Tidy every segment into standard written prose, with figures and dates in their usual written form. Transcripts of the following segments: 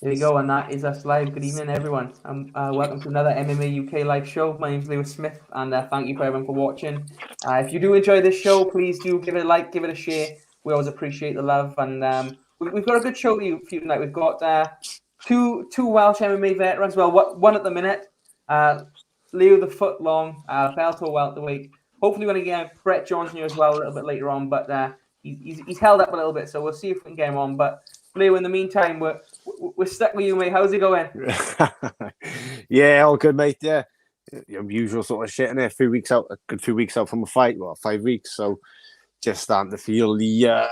There you go, and that is us live. Good evening, everyone, and welcome to another MMA UK live show. My name's Lewis Smith, and thank you for everyone for watching. If you do enjoy this show, please do give it a like, give it a share. We always appreciate the love, and we've got a good show for you tonight. We've got two Welsh MMA veterans. Well, one at the minute, Leo the Foot Long, Bellator welterweight. Hopefully, we're going to get Brett Johnson here as well a little bit later on, but he's held up a little bit, so we'll see if we can get him on. But Leo, in the meantime, we're stuck with you, mate. How's it going? Yeah, all good, mate. Yeah, usual sort of shit. And a good few weeks out from a fight. Well, 5 weeks. So just starting to feel the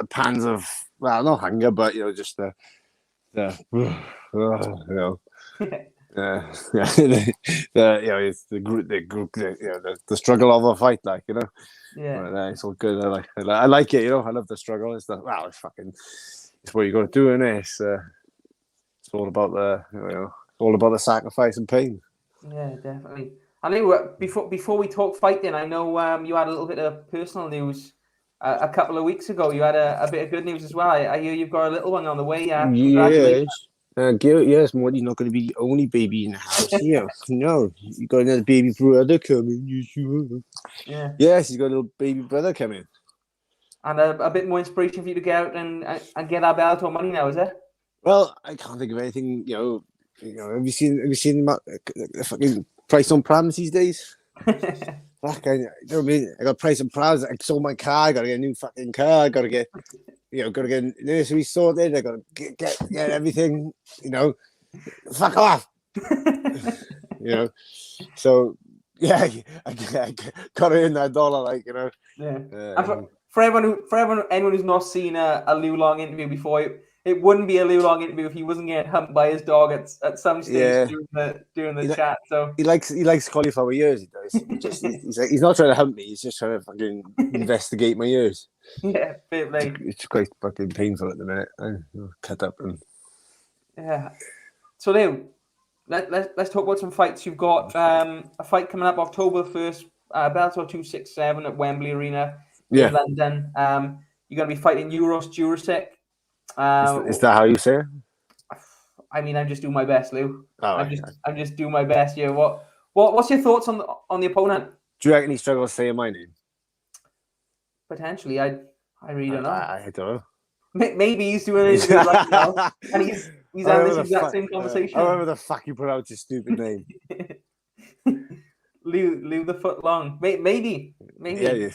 pangs of, well, not hunger, but just the it's the struggle of a fight, like Yeah, but, it's all good. I like it. I love the struggle. It's what you got to do, and it's all about the sacrifice and pain. yeah, definitely. I know before we talk fighting, I know you had a little bit of personal news a couple of weeks ago. You had a bit of good news as well. I hear you've got a little one on the way. Congratulations. Yes, Morty's not going to be the only baby in the house. No, you got another baby brother coming. Yeah. Yes, he's got a little baby brother coming. And a bit more inspiration for you to get out and get that Bellator money now, is it? Well, I can't think of anything. Have you seen the fucking price on prams these days? Fuck, I got price on prams. I sold my car. I got to get a new fucking car. I got to get, got to get nursery sorted. I got to get everything. Fuck off. So yeah, I got to earn that dollar, Yeah. For anyone who's not seen a Liu Long interview before, it wouldn't be a Liu Long interview if he wasn't getting humped by his dog at some stage during the chat. So he likes cauliflower ears. He does. He's not trying to hump me. He's just trying to fucking investigate my ears. Yeah, it's quite fucking painful at the minute. I'll cut up and yeah. So Liu, let's talk about some fights. You've got a fight coming up October 1st, Bellator 267 at Wembley Arena. In London. You're going to be fighting Uros Jurisic. Is that how you say it? I mean, I'm just doing my best, Lou. Oh, I'm just doing my best here. What's your thoughts on the opponent? Do you reckon he struggles saying my name? Potentially, I really don't know. I don't know. Maybe he's doing it right now, and he's having this exact same conversation. I remember the fuck you put out your stupid name. Lou the Foot Long. Maybe. Yeah, you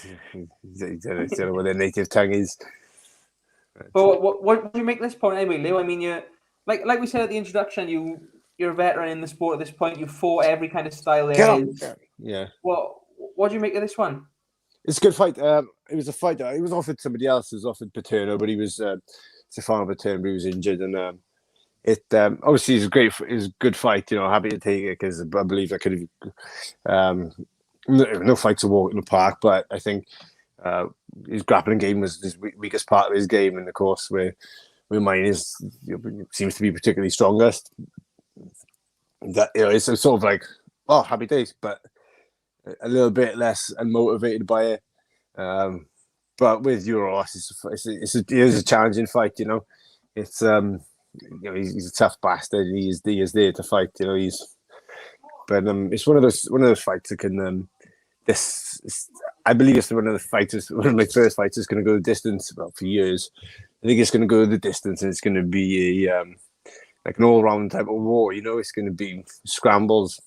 don't know what their native tongue is. But what do you make this point anyway, Lou? I mean, you're like we said at the introduction, you're a veteran in the sport at this point. You fought every kind of style there is. Yeah. What do you make of this one? It's a good fight. It was a fight that it was offered somebody else. It was offered Paterno, but he was Stefano Paterno, but he was injured, and it obviously is a good fight. Happy to take it because I believe I could have no fights a walk in the park, but I think his grappling game was his weakest part of his game, and of course where mine seems to be particularly strongest. That it's sort of like happy days, but a little bit less unmotivated by it. But with Uros, it is a challenging fight. It's he's a tough bastard. He is there to fight. It's one of those fights that can. I believe it's one of my first fights is going to go the distance. Well, for years, I think it's going to go the distance, and it's going to be like an all-round type of war. It's going to be scrambles,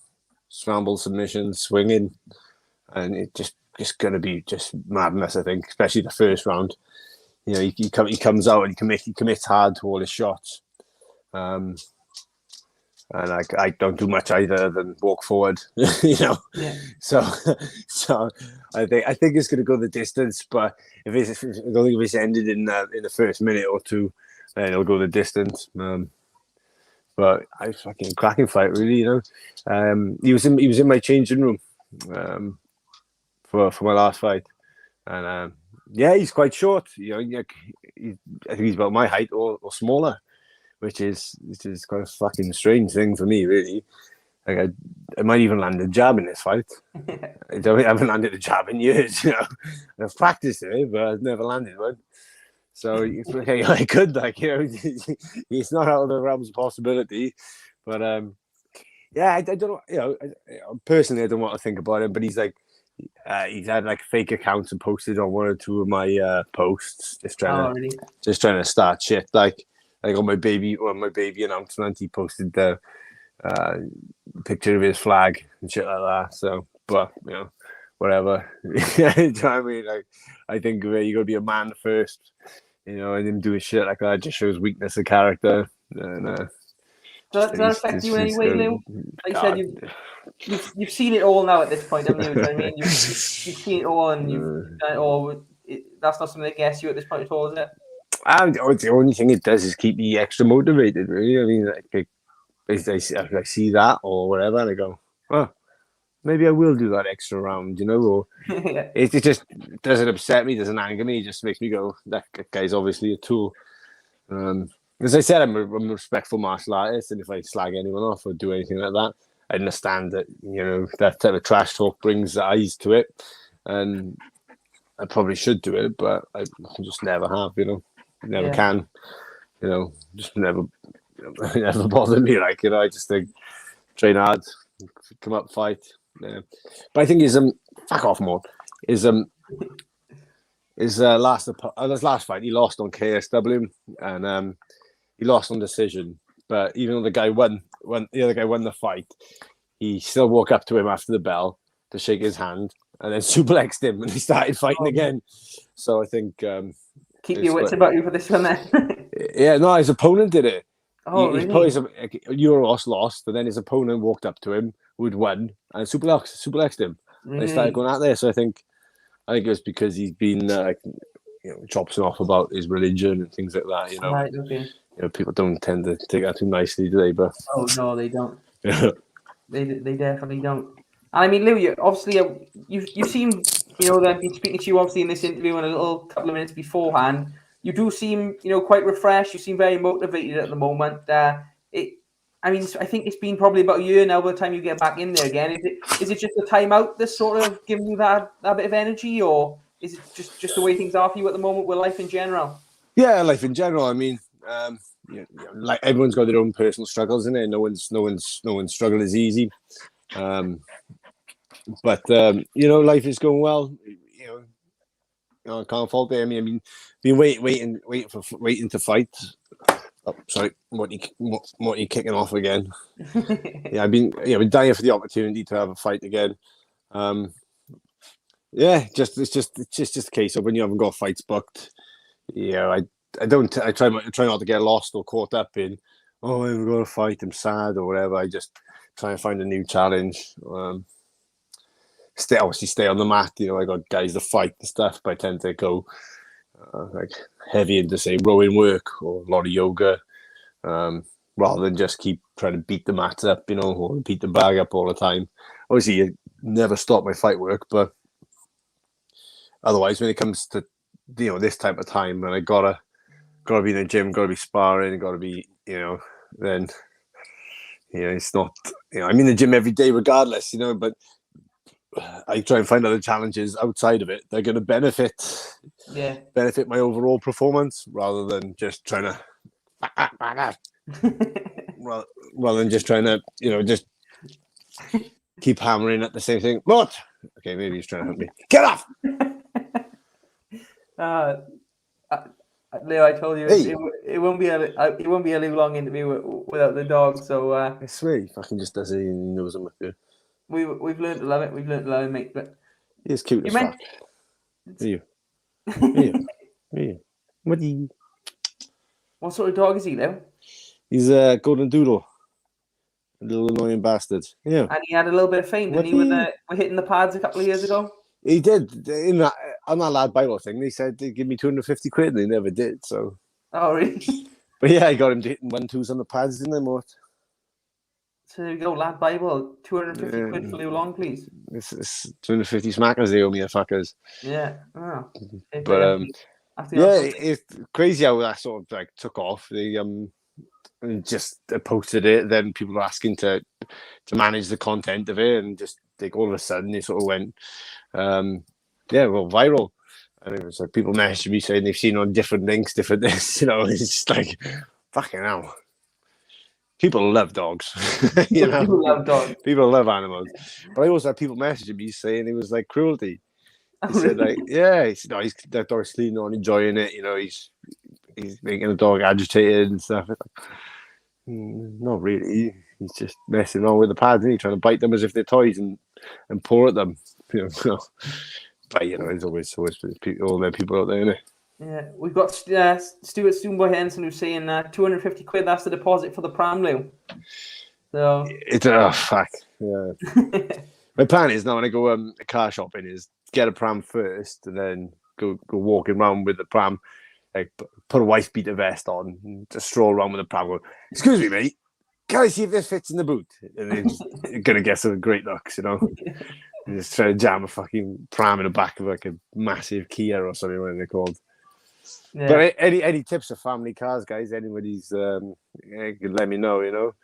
submissions, swinging, and it just going to be just madness. I think, especially the first round. He comes out and he commits hard to all his shots. And I don't do much either than walk forward, Yeah. So I think it's going to go the distance. But I don't think if it's ended in the first minute or two, then it'll go the distance. But I fucking cracking fight, really. He was in my changing room for my last fight, and he's quite short. I think he's about my height or smaller. Which is kind of fucking strange thing for me, really. Like I might even land a jab in this fight. I haven't landed a jab in years. I've practiced it, but I've never landed one. So okay, I could, like, you know, he's not out of the realms of possibility. But yeah, I don't know. You know, personally, I don't want to think about him. But he's like, he's had like fake accounts and posted on one or two of my posts, just trying really? to start shit. Like on my baby announcement, he posted the picture of his flag and shit like that. So, but you know, whatever. Do you know what I mean? Like, I think you got to be a man first, you know, and him doing shit like that just shows weakness of character. And Does that affect you in any way, Lou? Like you said, you've seen it all now at this point, haven't you? Do you know what I mean? You've seen it all, and you've done it all. That's not something that gets you at this point at all, is it? The only thing it does is keep me extra motivated, really. I mean, like, I see that or whatever, and I go, oh, maybe I will do that extra round, you know, or Yeah. it just doesn't upset me, doesn't anger me, it just makes me go, that guy's obviously a tool. As I said, I'm a respectful martial artist, and if I slag anyone off or do anything like that, I understand that, you know, that type of trash talk brings the eyes to it, and I probably should do it, but I just never have, you know, never can, you know, just never bothered me, like, you know, I just think, train hard, come up, fight. Yeah. But I think fuck off more. His last fight, he lost on KSW, and he lost on decision. But even though the guy won the fight, he still walked up to him after the bell to shake his hand, and then suplexed him, and he started fighting again. So I think keep your wits about you for this one, then. Yeah, no, his opponent did it. Oh, really? Euros lost, and then his opponent walked up to him, who'd won, and suplexed him. Really? They started going out there. So I think it was because he's been chopping off about his religion and things like that. You know, right? Okay. You know, people don't tend to take that too nicely, do they? But no, they don't. They definitely don't. And I mean, Lou, you seem, you know, that I've been speaking to you obviously in this interview and a little couple of minutes beforehand. You do seem, you know, quite refreshed. You seem very motivated at the moment. I mean, I think it's been probably about a year now by the time you get back in there again. Is it just the time out that's sort of giving you that bit of energy, or is it just the way things are for you at the moment with life in general? Yeah, life in general. I mean, like everyone's got their own personal struggles, isn't it? No one's struggle is easy. But you know, life is going well. You know, I can't fault it. I mean, been waiting to fight. Oh, sorry, what you kicking off again? Yeah, I've been dying for the opportunity to have a fight again. Yeah, it's just a case of when you haven't got fights booked. Yeah, I try not to get lost or caught up in, oh, I haven't got a fight, I'm sad or whatever. I just try and find a new challenge. Stay on the mat. You know, I got guys to fight and stuff, but I tend to go like heavy into, say, rowing work or a lot of yoga, rather than just keep trying to beat the mat up, you know, or beat the bag up all the time. Obviously, you never stop my fight work, but otherwise, when it comes to, you know, this type of time, and I gotta be in the gym, gotta be sparring, gotta be, you know, then, you know, it's not, you know, I'm in the gym every day regardless, you know, but I try and find other challenges outside of it that are going to benefit my overall performance, rather than just trying to rather than just trying to, you know, just keep hammering at the same thing. What? Okay, maybe he's trying to help me. Get off. Leo, I told you Hey. it won't be a long interview without the dog. So I swear he fucking just does it. He knows I'm with you. We've learned to love it. We've learned to love it, mate. But he's cute as fuck. You. What do you? What sort of dog is he, Leo? He's a golden doodle. A little annoying bastard. Yeah. And he had a little bit of fame, didn't he, with hitting the pads a couple of years ago? He did. On that lad Bible thing, they said they'd give me 250 quid, and they never did. So. Oh, really? But yeah, I got him hitting 1-2s on the pads, didn't I, Mort? So there you go, lad Bible. 250 quid for Leo Long, please. It's 250 smackers they owe me, the fuckers. Yeah. Oh. But it's crazy how that sort of like took off. They just posted it, then people were asking to manage the content of it, and just like all of a sudden it sort of went viral. And it was like people messaging me saying they've seen on different links, different this, you know. It's just like, fucking hell. People love dogs, you know. People love dogs. People love animals, but I also had people messaging me saying it was like cruelty. He said like, yeah, that dog's clean on, enjoying it. You know, he's making the dog agitated and stuff. It's like, not really. He's just messing around with the pads, and he's trying to bite them as if they're toys and pull at them. You know, but you know, there's always people, all the people out there, isn't it? Yeah, we've got Stuart Stoomboy Henson who's saying 250 quid. That's the deposit for the pram, Lou. So it's fuck. Yeah. My plan is now when I go car shopping is get a pram first and then go walking around with the pram, like put a wife beater vest on, and just stroll around with the pram. Go, excuse me, mate. Can I see if this fits in the boot? And then you're gonna get some great looks, you know. And just try to jam a fucking pram in the back of like a massive Kia or something, what they're called. Yeah. But any tips for family cars, guys? Anybody's let me know, you know.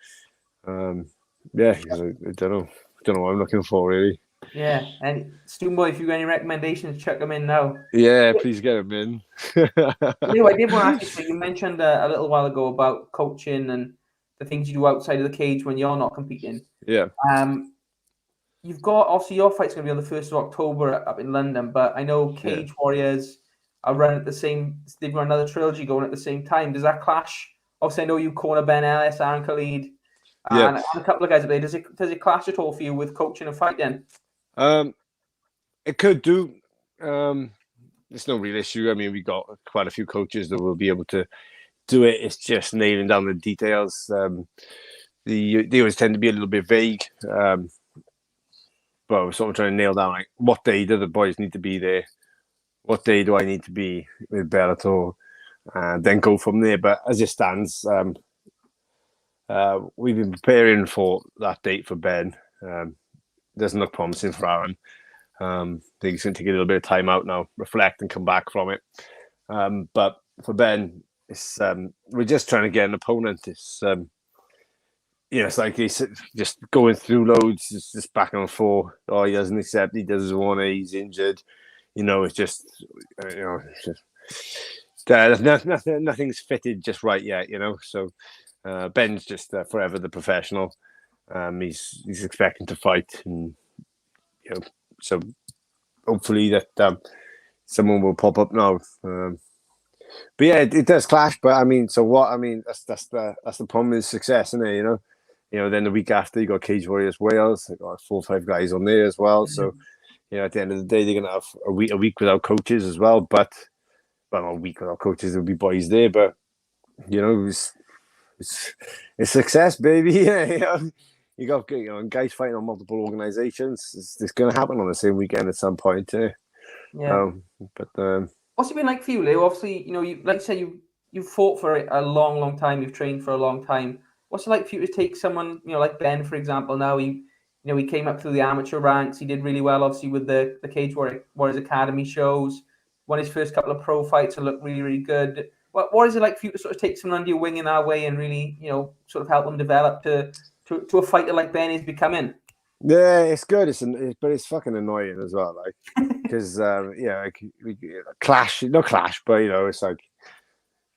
Yeah, I don't know what I'm looking for really. Yeah, and Stoomboy, if you've got any recommendations, chuck them in now. Yeah, please get them in. Lou, I did want to ask you mentioned a little while ago about coaching and the things you do outside of the cage when you're not competing. Yeah. You've got, obviously, your fight's going to be on the 1st of October up in London, but I know Cage Warriors are running at the same, they've got another trilogy going at the same time. Does that clash? Obviously, I know you corner Ben Ellis, Aaron Khalid, and a couple of guys up there. Does it clash at all for you with coaching and fighting? It could do. It's no real issue. I mean, we got quite a few coaches that will be able to do it. It's just nailing down the details. They always tend to be a little bit vague. But we're sort of trying to nail down like what day do the boys need to be there, what day do I need to be with Bellator, and then go from there. But as it stands, we've been preparing for that date for Ben. Doesn't look promising for Aaron. I think he's going to take a little bit of time out now, reflect and come back from it. But for Ben, it's we're just trying to get an opponent. It's it's like he's just going through loads, just back and forth. Oh, he doesn't accept, he doesn't want to, he's injured. You know, it's just, nothing's fitted just right yet, you know. So Ben's just forever the professional. He's expecting to fight, and so hopefully that someone will pop up now. But yeah, it does clash. But I mean, so what? I mean, that's the problem with success, isn't it? You know. Then the week after, you got Cage Warriors Wales. They got 4 or 5 guys on there as well. Mm-hmm. So at the end of the day, they're gonna have a week without coaches as well. But a week without coaches, there'll be boys there. But it's success, baby. You got guys fighting on multiple organizations. It's going to happen on the same weekend at some point. But what's it been like for you, Leo? Obviously, you like you said, you've fought for a long time. You've trained for a long time. What's it like for you to take someone, like Ben, for example? Now he came up through the amateur ranks. He did really well, obviously, with the Cage Warriors Academy shows. Won his first couple of pro fights and looked really, really good. What is it like for you to sort of take someone under your wing in that way and really, sort of help them develop to a fighter like Ben is becoming? Yeah, it's good. But it's fucking annoying as well, like because we clash, no clash, but it's like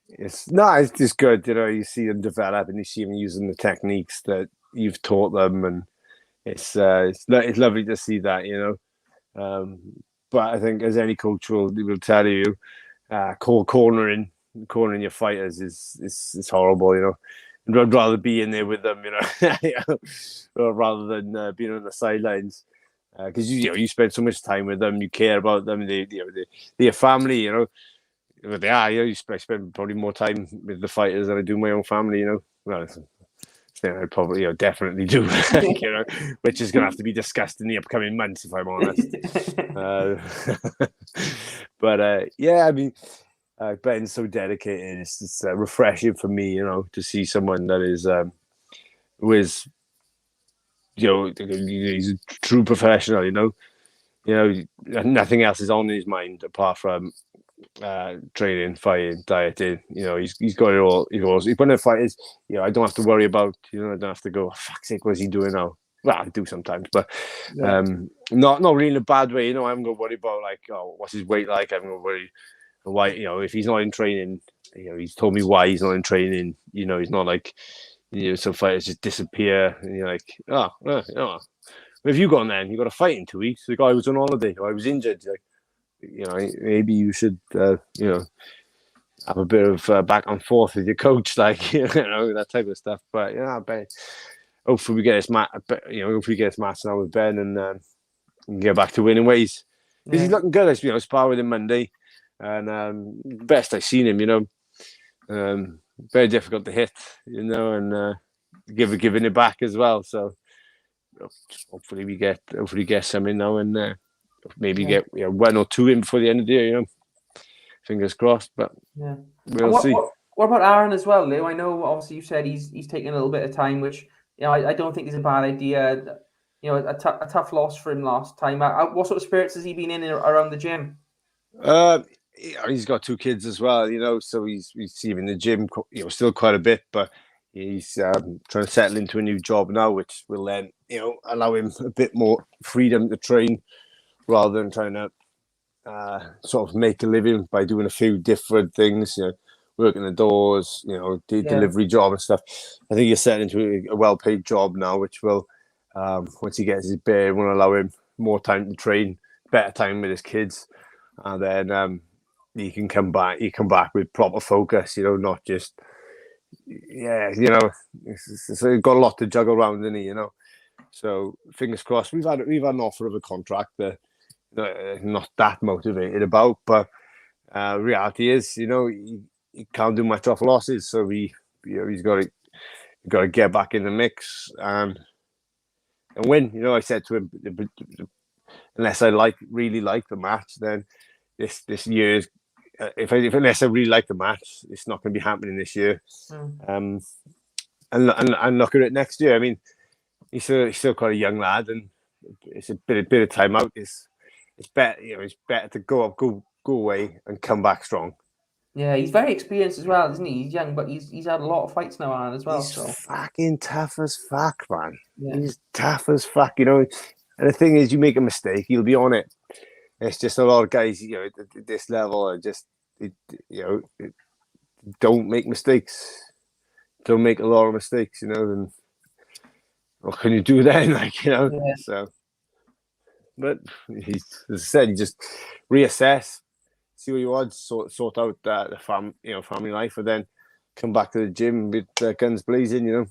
it's just good. You see them develop and you see them using the techniques that you've taught them, and it's lovely to see that. But I think as any coach will tell you, cornering your fighters is horrible. I'd rather be in there with them, rather than being on the sidelines, because you spend so much time with them, you care about them, they're your family, But they are, I spend probably more time with the fighters than I do my own family, Well, I probably definitely do, which is going to have to be discussed in the upcoming months, if I'm honest. But yeah, I mean. Ben's so dedicated. It's refreshing for me, to see someone that is, who is, he's a true professional. Nothing else is on his mind apart from training, fighting, dieting. He's got it all. He's one of the fighters. I don't have to worry about. I don't have to go. Oh, fuck's sake, what's he doing now? Well, I do sometimes, but Yeah. not really in a bad way. You know, I'm going to worry about like, oh, what's his weight like? I'm going to worry why, you know, if he's not in training, you know, he's told me why he's not in training. You know, he's not like, you know, some fighters just disappear and you're like, you know, where have you gone then? You got a fight in 2 weeks. The guy was on holiday or I was injured. Like, you know, maybe you should, you know, have a bit of back and forth with your coach, like, you know, that type of stuff. But yeah, I bet hopefully we get this match, you know, hopefully we get this match now with Ben and get back to winning ways. Because he's looking good. You know, spar with him Monday, and best I've seen him. You know, very difficult to hit. You know, and giving it back as well. So hopefully we get some in now and maybe get one or two in before the end of the year. You know, fingers crossed. But we'll see. What about Aaron as well, Lou? I know obviously you said he's taking a little bit of time, which you know I don't think is a bad idea. You know, a tough loss for him last time. What sort of spirits has he been in around the gym? He's got two kids as well, you know, so he's in the gym, you know, still quite a bit, but he's trying to settle into a new job now, which will then, you know, allow him a bit more freedom to train rather than trying to sort of make a living by doing a few different things, you know, working the doors, you know, delivery job and stuff. I think he's set into a well-paid job now, which will, once he gets his bear, will allow him more time to train, better time with his kids, and then he can come back. He come back with proper focus, you know, not just you know, it's got a lot to juggle around, isn't he? You know, so fingers crossed. We've had an offer of a contract that not that motivated about, but reality is, you know, he can't do much off losses, so he's got to get back in the mix and win. You know, I said to him, unless I really like the match, then this year's unless I really like the match, it's not going to be happening this year. And look at it next year. I mean, he's still quite a young lad, and it's a bit of time out. It's better, you know, it's better to go away and come back strong. Yeah, he's very experienced as well, isn't he? He's young, but he's had a lot of fights now on as well. He's fucking tough as fuck, man. Yeah. He's tough as fuck, you know. And the thing is, you make a mistake, you'll be on it. It's just a lot of guys, you know, at this level are just, you know, don't make mistakes. Don't make a lot of mistakes, you know. And what can you do then? Like, you know. Yeah. So, but as I said, you just reassess, see what you want, sort out the family life, and then come back to the gym with guns blazing, you know.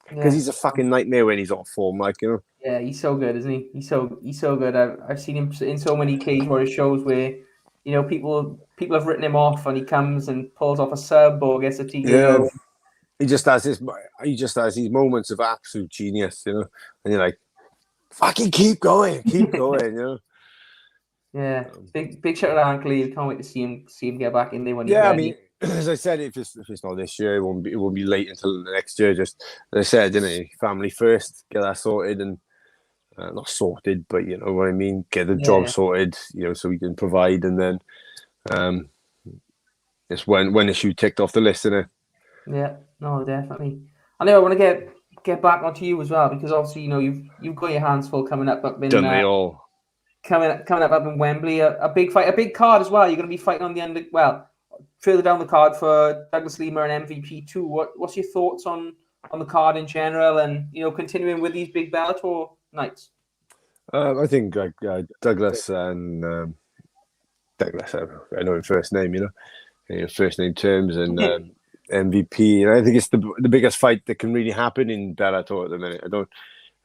Because he's a fucking nightmare when he's off form, like, you know. Yeah, he's so good, isn't he? He's so good. I've seen him in so many Cage Warriors shows where, you know, people have written him off, and he comes and pulls off a sub or gets a TKO. Yeah. He just has these moments of absolute genius, you know. And you're like, fucking keep going, you know. Yeah, big shout out to Uncle Lee. Can't wait to see him get back in there when he's ready. I mean, as I said, if it's not this year, it won't be late until the next year. Just as I said, you know, family first, get that sorted, and not sorted, but you know what I mean. Get the job sorted, you know, so we can provide, and then it's when issue ticked off the list, isn't it? Yeah, no, definitely. I know I want to get back onto you as well, because obviously, you know, you've got your hands full coming up in done they all. Coming up in Wembley, a big fight, a big card as well. You're going to be fighting on the further down the card for Douglas Lima and MVP 2. What's your thoughts on the card in general, and you know, continuing with these big Bellator nights? I think like Douglas and Douglas, I know his first name, you know, first name terms, and MVP. And I think it's the biggest fight that can really happen in Bellator at the minute.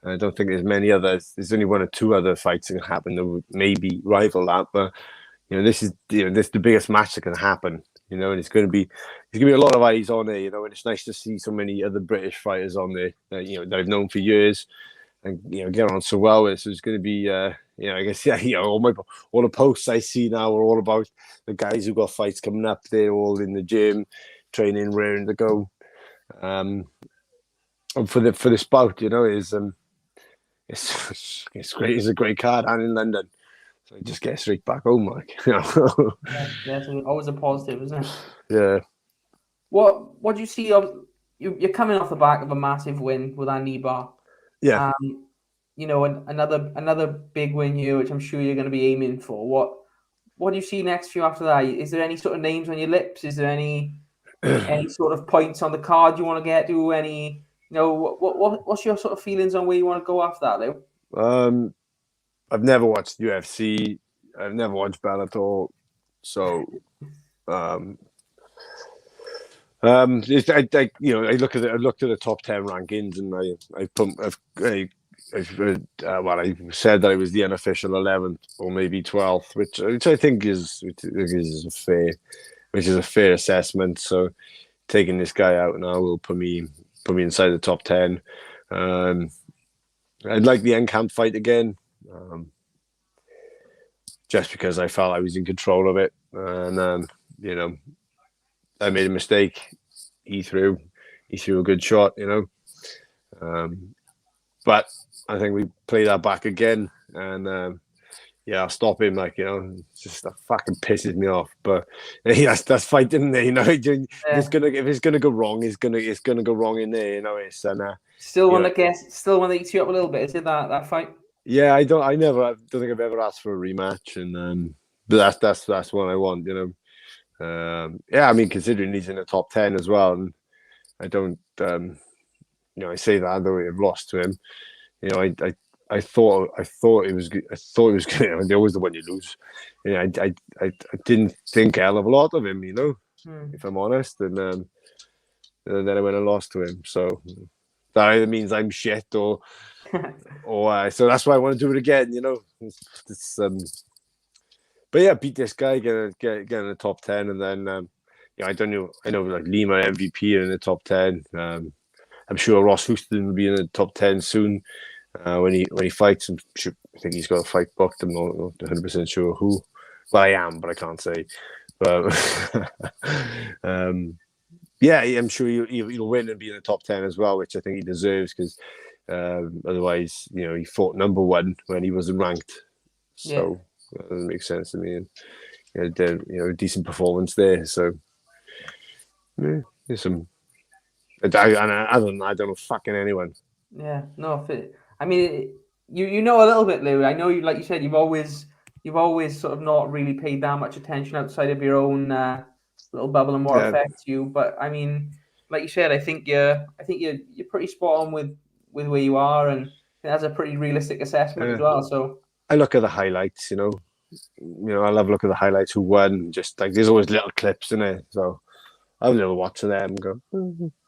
I don't think there's many others. There's only one or two other fights that can happen that would maybe rival that. But you know, this is the biggest match that can happen. You know, and there's going to be a lot of eyes on there. You know, and it's nice to see so many other British fighters on there. You know, that I've known for years, and you know, get on so well with. So it's going to be, you know, I guess you know, all the posts I see now are all about the guys who got fights coming up. They're all in the gym, training, raring to go. And for the spout, you know, it's great. It's a great card, and in London, so I just get straight back home, like, you know. Yeah, so always a positive, isn't it? Yeah. What do you see of you're coming off the back of a massive win with Andy Barr? Yeah. another big win here, which I'm sure you're going to be aiming for. What do you see next for you after that? Is there any sort of names on your lips? Is there any sort of points on the card you want to get to? What's your sort of feelings on where you want to go after that, Lou? I've never watched UFC. I've never watched Bellator, so I looked at the top 10 rankings, and I said that I was the unofficial 11th or maybe 12th, which I think is a fair assessment. So taking this guy out now will put me inside the top 10. I'd like the Enkamp fight again, just because I felt I was in control of it, and I made a mistake. He threw a good shot, but I think we play that back again, and I'll stop him. It's just that fucking pisses me off. But that's fighting, if it's gonna go wrong, it's gonna go wrong in there, Still one that eats you up a little bit. Is it that fight? Yeah, I don't think I've ever asked for a rematch, and but that's what I want, considering he's in the top 10 as well, and I don't, I say that though I've lost to him, I thought it was good. I thought it was good. They're always the one you lose. I didn't think a hell of a lot of him, if I'm honest, and then I went and lost to him. So that either means I'm shit or so that's why I want to do it again. But yeah, beat this guy, get in the top 10, and then I know like Lima MVP are in the top 10. I'm sure Ross Houston will be in the top 10 soon when he fights. I think he's got a fight booked. I'm not 100% sure who. Well, I am, but I can't say. But I'm sure he'll win and be in the top 10 as well, which I think he deserves, because otherwise, he fought number 1 when he wasn't ranked. So that doesn't make sense to me. And a decent performance there. So there's some. I don't know fucking anyone. Yeah, no. I mean, you know a little bit, Lou. I know you, like you said, you've always sort of not really paid that much attention outside of your own little bubble and what affects you. But I mean, like you said, I think you're pretty spot on with where you are, and that's a pretty realistic assessment as well. So I look at the highlights, I love looking at the highlights, who won. Just like there's always little clips in it, so I have a little watch of them and go,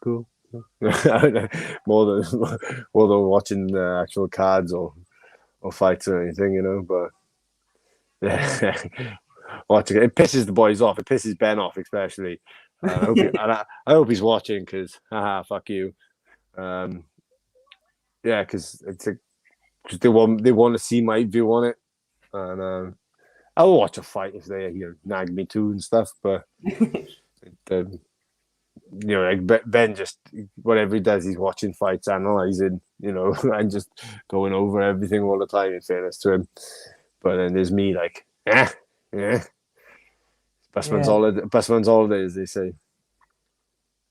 cool. more than watching the actual cards or fights or anything, but yeah, watching it pisses the boys off. It pisses Ben off, especially. I hope he's watching, because fuck you. Because they want to see my view on it, and I'll watch a fight if they nag me too and stuff, but. Like Ben, just whatever he does, he's watching fights, analysing, and just going over everything all the time, in fairness to him. But then there's me, like, best man's holiday, as they say.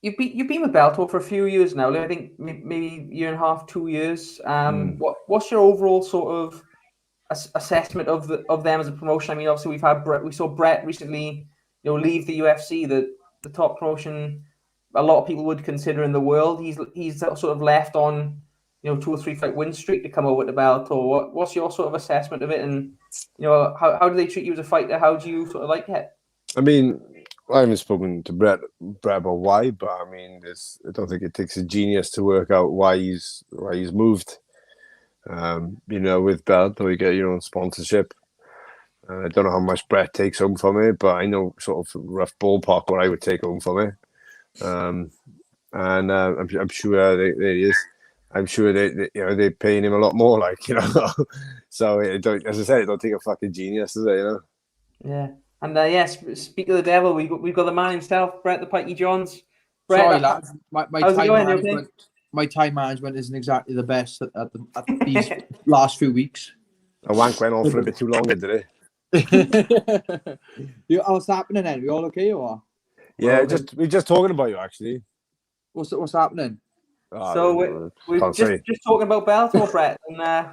You've been with Bellator for a few years now. I think maybe year and a half, 2 years. What's your overall sort of assessment of them as a promotion? I mean, obviously we saw Brett recently, leave the UFC, the top promotion a lot of people would consider in the world. He's sort of left on 2 or 3 fight win streak to come over to Bellator. What's your sort of assessment of it, and how do they treat you as a fighter? How do you sort of like it? I mean, I haven't spoken to Brett about why, but I mean, I don't think it takes a genius to work out why he's moved. With Bellator, you get your own sponsorship. I don't know how much Brett takes home from it, but I know sort of rough ballpark what I would take home from it. I'm sure there he is. I'm sure they're paying him a lot more, So as I said, it don't take a fucking genius, does it? Yeah, and speak of the devil, we've got the man himself, Brett the Pikey Johns. Brett, sorry, lads. My time management isn't exactly the best at these last few weeks. A wank went on for a bit too long, did it? What's happening then? We all okay or? Yeah, we're just talking about you, actually. What's happening? So we're just talking about Bellator, Brett, and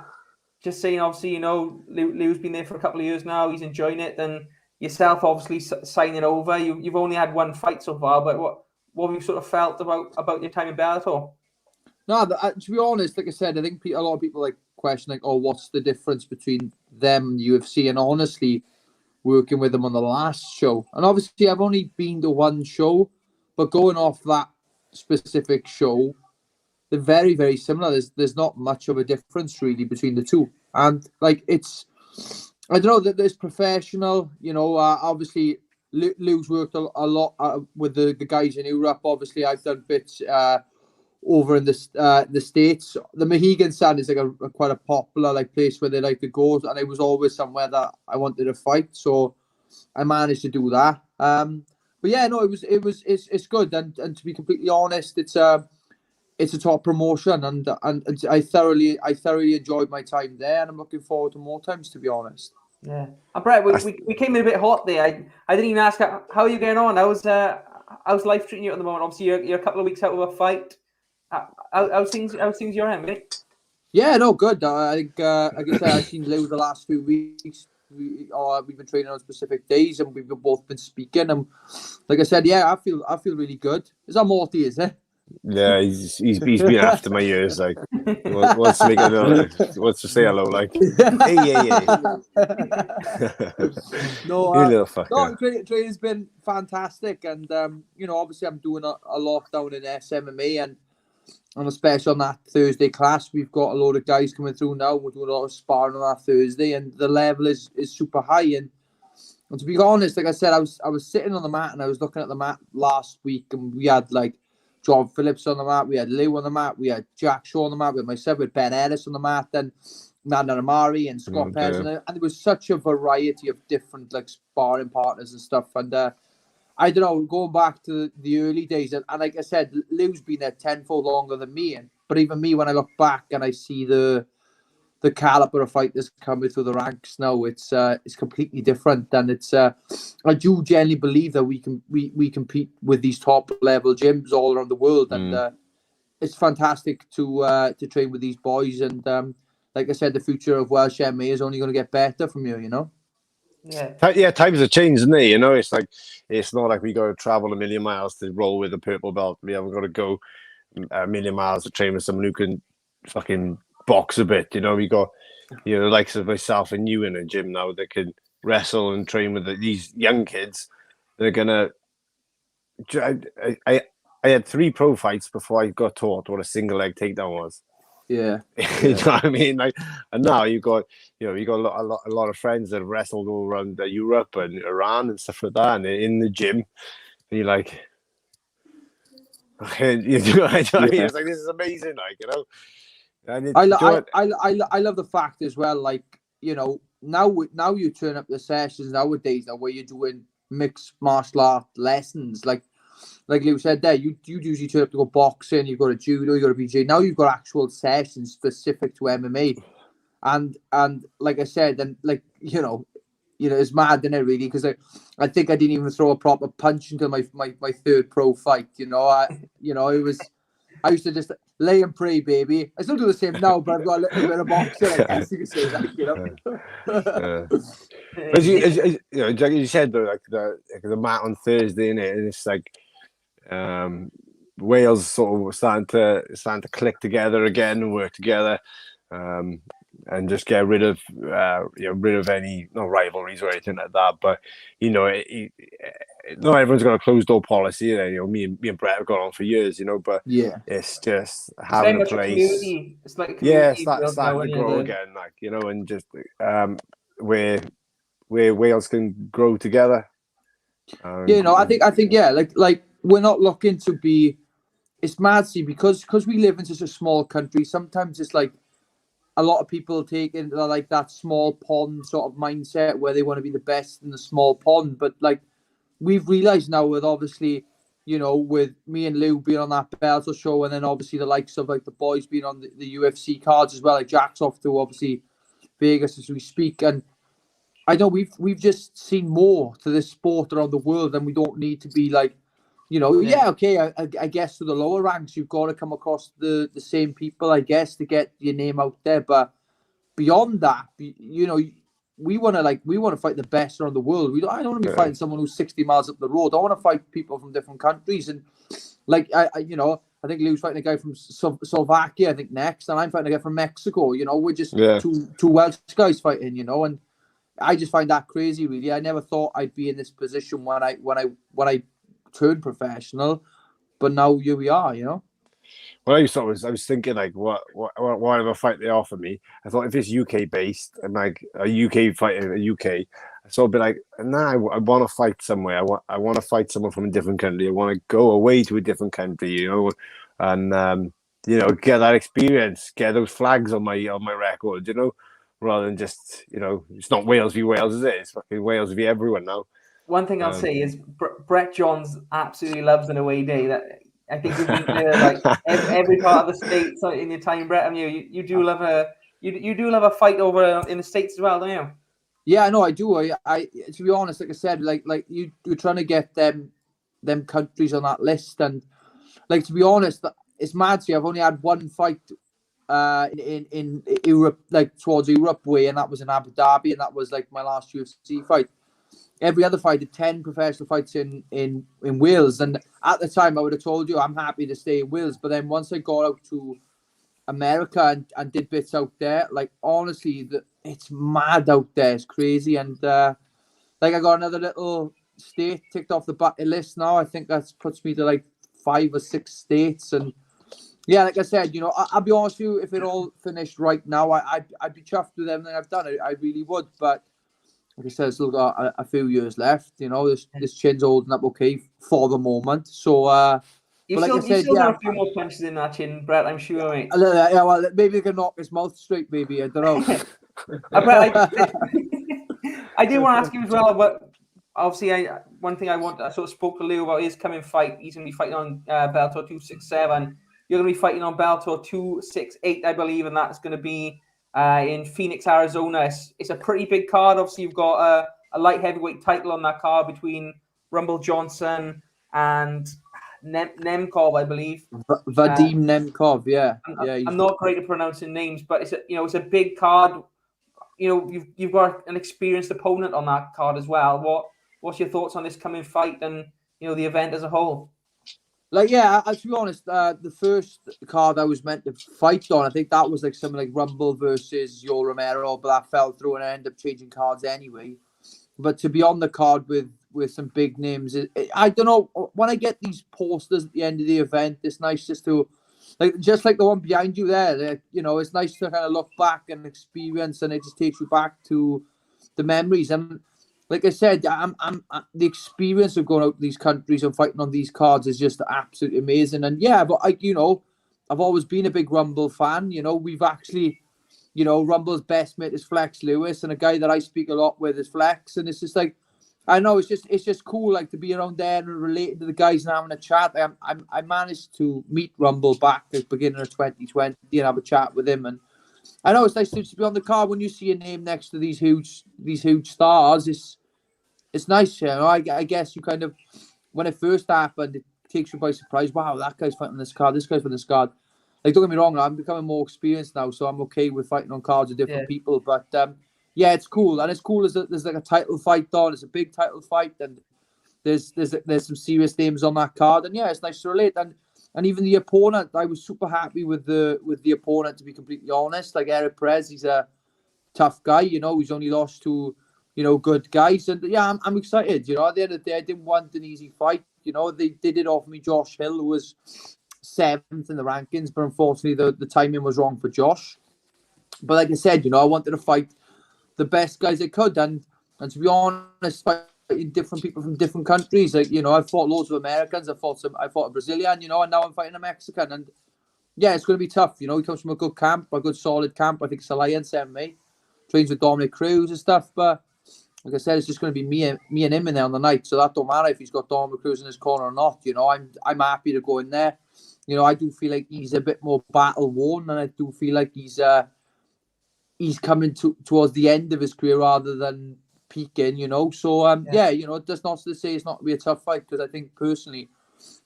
just saying, obviously, Lou's been there for a couple of years now. He's enjoying it. And yourself, obviously, signing over. You've only had one fight so far, but what have you sort of felt about your time in Bellator? No, to be honest, like I said, I think a lot of people question oh, what's the difference between them and UFC? And honestly, working with them on the last show, and obviously I've only been to one show, but going off that specific show, they're very, very similar. There's not much of a difference really between the two, and it's, I don't know, that there's professional. Obviously Lou's worked a lot with the guys in Europe. Obviously, I've done bits over in the States. The Mohegan Sun is quite a popular place where they like to go, and it was always somewhere that I wanted to fight, so I managed to do that. But yeah, no, it's good, and to be completely honest, it's a top promotion, and I thoroughly enjoyed my time there, and I'm looking forward to more times, to be honest. Yeah, and Brett, we came in a bit hot there. I didn't even ask how are you getting on. How's life treating you at the moment? Obviously, you're a couple of weeks out of a fight. How's things your end, mate? Yeah, no, good. I think, like I said, I've seen Lou the last few weeks. We've been training on specific days, and we've both been speaking. And like I said, yeah, I feel really good. Is that Morty? Is it? Yeah, he's been after my ears. Like, he wants to make a note, wants to say hello. Like, hey. No, you little fucker. No, training's been fantastic, and obviously I'm doing a lot down in SMA, and especially on that Thursday class, we've got a load of guys coming through now. We're doing a lot of sparring on that Thursday, and the level is super high. And to be honest, like I said, I was sitting on the mat, and I was looking at the mat last week, and we had John Phillips on the mat, we had Lou on the mat, we had Jack Shaw on the mat, we had myself, with Ben Ellis on the mat, then Nana Amari and Scott Perez, and there was such a variety of different sparring partners and stuff. And I don't know, going back to the early days, and like I said, Lou's been there tenfold longer than me, but even me, when I look back and I see the caliber of fighters coming through the ranks now, it's completely different, and it's I do genuinely believe that we compete with these top level gyms all around the world, and it's fantastic to train with these boys, and like I said, the future of Welsh MMA is only going to get better from here, Yeah, times have changed, isn't it? It's not like we got to travel a million miles to roll with a purple belt. We haven't got to go a million miles to train with someone who can fucking box a bit. We got the likes of myself and you in a gym now that can wrestle and train with these young kids. They're gonna. I had 3 pro fights before I got taught what a single leg takedown was. Yeah. You know what I mean? And now you got a lot of friends that have wrestled all around Europe and Iran and stuff like that, and they're in the gym, and you're like, it's like, this is amazing, And I love the fact as well, now you turn up the sessions nowadays where you're doing mixed martial art lessons, like you said there, you usually turn up to go boxing, you've got a judo, you got a BJ. Now you've got actual sessions specific to MMA, and like I said, and it's mad, isn't it, really? Because I think I didn't even throw a proper punch until my 3rd pro fight. I used to just lay and pray, baby. I still do the same now, but I've got a little bit of boxing, I guess you could say that, As you said, though, the mat on Thursday, innit? And it's Wales sort of starting to click together again and work together, and just get rid of any rivalries or anything like that. But not everyone's got a closed door policy. Me and Brett have gone on for years. But yeah, it's just having a place. It's like a community. Starting to grow again, and just where Wales can grow together. I think yeah, like we're not looking to be. It's mad, see, because we live in such a small country. Sometimes it's like a lot of people take into that small pond sort of mindset where they want to be the best in the small pond. But we've realised now, with obviously, with me and Lou being on that Bellator show, and then obviously the likes of the boys being on the UFC cards as well. Like Jack's off to obviously Vegas as we speak, and I know we've just seen more to this sport around the world, and we don't need to be I guess to the lower ranks, you've got to come across the same people, I guess, to get your name out there. But beyond that, you know, we want to fight the best around the world. I don't want to be fighting someone who's 60 miles up the road. I want to fight people from different countries. And like I think Lou's fighting a guy from Slovakia, I think next, and I'm fighting a guy from Mexico. You know, we're just two Welsh guys fighting. You know, and I just find that crazy. Really, I never thought I'd be in this position when I turned professional, but now here we are. You know. Well, I was thinking like, whatever fight they offer me, I thought if it's UK based and like a UK fight in the UK, so I'd be like, nah, I want to fight somewhere. I want to fight someone from a different country. I want to go away to a different country, you know, and you know, get that experience, get those flags on my record, you know, rather than just, you know, it's not Wales v Wales, is it? It's fucking Wales v everyone now. One thing I'll say is Brett Johns absolutely loves an away day. That I think you've been to like every part of the States in your time, Brett. I mean, you do love a fight over in the States as well, don't you? Yeah, no, I do. I to be honest, like I said, like you're trying to get them countries on that list, and like to be honest, it's mad. See, I've only had one fight in Europe, like towards Europe way, and that was in Abu Dhabi, and that was like my last UFC fight. Every other fight, I did 10 professional fights in Wales, and at the time I would have told you I'm happy to stay in Wales. But then once I got out to America and did bits out there, like honestly, it's mad out there. It's crazy, and like I got another little state ticked off the bucket list now. I think that puts me to like 5 or 6 states, and yeah, like I said, you know, I'll be honest with you, if it all finished right now, I'd be chuffed with everything I've done. I really would, but like I said, I've still got a few years left. You know, this chin's holding up okay for the moment. So, You've still got a few more punches in that chin, Brett, I'm sure, mate. Yeah, well, maybe they can knock his mouth straight, maybe. I don't know. Brett, I do want to ask you as well, but obviously, one thing I sort of spoke to Lou about his coming fight. He's going to be fighting on Bellator 267. You're going to be fighting on Bellator 268, I believe, and that's going to be in Phoenix, Arizona. It's a pretty big card. Obviously, you've got a light heavyweight title on that card between Rumble Johnson and Nemkov, I believe. Vadim Nemkov, yeah. I'm not great at pronouncing names, but it's a big card. You know, you've got an experienced opponent on that card as well. What's your thoughts on this coming fight and, you know, the event as a whole? Like, yeah, to be honest, the first card I was meant to fight on, I think that was like something like Rumble versus Yoel Romero, but that fell through and I ended up changing cards anyway. But to be on the card with some big names, I don't know, when I get these posters at the end of the event, it's nice just to, just like the one behind you there, you know, it's nice to kind of look back and experience, and it just takes you back to the memories. And like I said, I'm the experience of going out to these countries and fighting on these cards is just absolutely amazing. And yeah, but I've always been a big Rumble fan. You know, we've actually, you know, Rumble's best mate is Flex Lewis, and a guy that I speak a lot with is Flex. And it's just like, I know it's just cool, like to be around there and relating to the guys and having a chat. I managed to meet Rumble back at the beginning of 2020 and have a chat with him. And I know it's nice to be on the card when you see a name next to these huge stars. It's nice, you know. I guess you kind of, when it first happened, it takes you by surprise. Wow, that guy's fighting on this card. This guy's on this card. Like, don't get me wrong, I'm becoming more experienced now, so I'm okay with fighting on cards with different people. But yeah, it's cool, and it's cool as there's like a title fight on. It's a big title fight, and there's some serious names on that card. And yeah, it's nice to relate. And even the opponent, I was super happy with the opponent, to be completely honest. Like Eric Perez, he's a tough guy. You know, he's only lost to, you know, good guys. And yeah, I'm excited. You know, at the end of the day, I didn't want an easy fight. You know, they did offer me Josh Hill, who was 7th in the rankings, but unfortunately the timing was wrong for Josh. But like I said, you know, I wanted to fight the best guys I could. And to be honest, fighting different people from different countries. Like, you know, I've fought loads of Americans. I fought a Brazilian, you know, and now I'm fighting a Mexican. And yeah, it's going to be tough. You know, he comes from a good camp, a good solid camp. I think it's Alliance MMA. Trains with Dominic Cruz and stuff. But like I said, it's just going to be me and him in there on the night. So that don't matter if he's got Dominic Cruz in his corner or not. You know, I'm happy to go in there. You know, I do feel like he's a bit more battle worn, and I do feel like he's coming towards the end of his career rather than peaking. You know, so yeah, you know, it does not to say it's not going to be a tough fight, because I think personally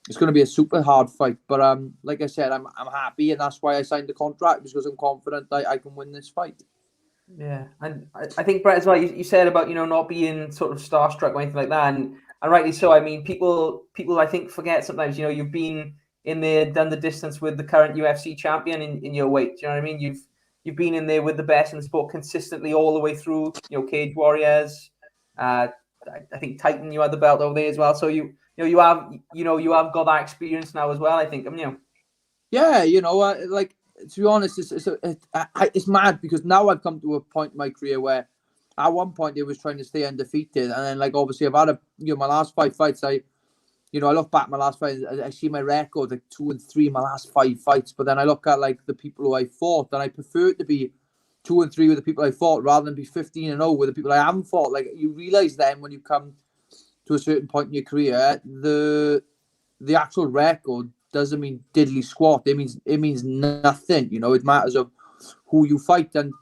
it's going to be a super hard fight. But like I said, I'm happy, and that's why I signed the contract, because I'm confident that I can win this fight. Yeah, and I think Brett as well. You said about not being sort of starstruck or anything like that, and rightly so. I mean, people I think forget sometimes. You've been in there, done the distance with the current UFC champion in your weight. Do you know what I mean? You've been in there with the best in the sport consistently all the way through. Cage Warriors. I think Titan, you had the belt over there as well. So you have got that experience now as well. I think. Yeah, like, to be honest, it's mad because now I've come to a point in my career where at one point it was trying to stay undefeated, and then like obviously I've had my last 5 fights. I look back at my last fight, I see my record like 2-3 in my last 5 fights, but then I look at like the people who I fought, and I prefer to be 2-3 with the people I fought rather than be 15-0 with the people I haven't fought. Like, you realize then when you come to a certain point in your career, the actual record doesn't mean diddly squat. It means nothing. It matters of who you fight. And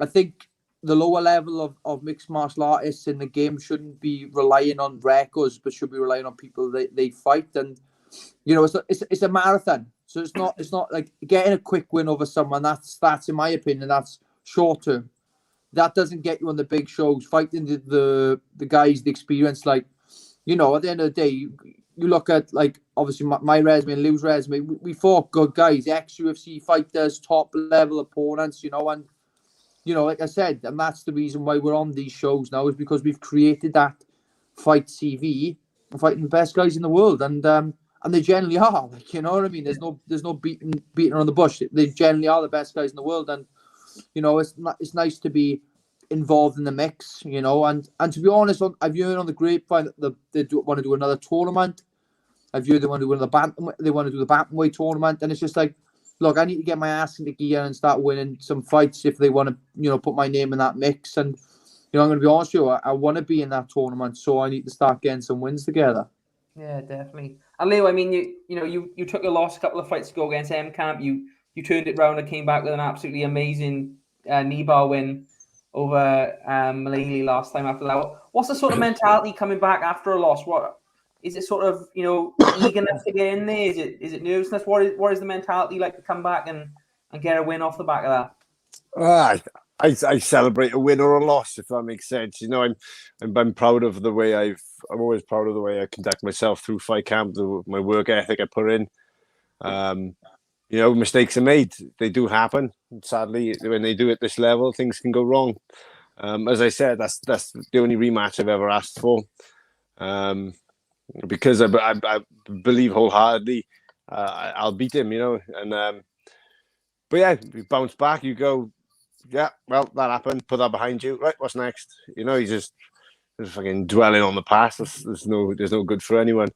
I think the lower level of mixed martial artists in the game shouldn't be relying on records, but should be relying on people they fight. And it's a marathon, so it's not like getting a quick win over someone. That's in my opinion, that's short term. That doesn't get you on the big shows. Fighting the guys, the experience, like, at the end of the day, you look at, like, obviously my resume and Lou's resume. We fought good guys, ex-UFC fighters, top level opponents, and like I said, and that's the reason why we're on these shows now, is because we've created that fight CV, fighting the best guys in the world, and they generally are. Like, you know what I mean? There's no beating around the bush. They generally are the best guys in the world, and it's nice to be involved in the mix, and to be honest, I've heard on the grapevine that they want to do another tournament. I've heard they want to do the bantamweight tournament, and it's just like, look, I need to get my ass into gear and start winning some fights if they want to, put my name in that mix. And I'm going to be honest with you, I want to be in that tournament, so I need to start getting some wins together. Yeah, definitely. And Leo, I mean, you took a loss a couple of fights ago against M Camp. You turned it round and came back with an absolutely amazing knee bar win over Mullally last time after that. What's the sort of mentality coming back after a loss? What is it, sort of, eagerness to get in there? Is it nervousness? What is the mentality like to come back and get a win off the back of that? I celebrate a win or a loss, if that makes sense. I'm proud of the way I'm always proud of the way I conduct myself through fight camp, my work ethic I put in. Mistakes are made. They do happen. Sadly, when they do at this level, things can go wrong. As I said, that's the only rematch I've ever asked for. Because I believe wholeheartedly I'll beat him, and but yeah, you bounce back, you go, yeah, well, that happened, put that behind you, right, what's next? You just fucking dwelling on the past. There's no good for anyone.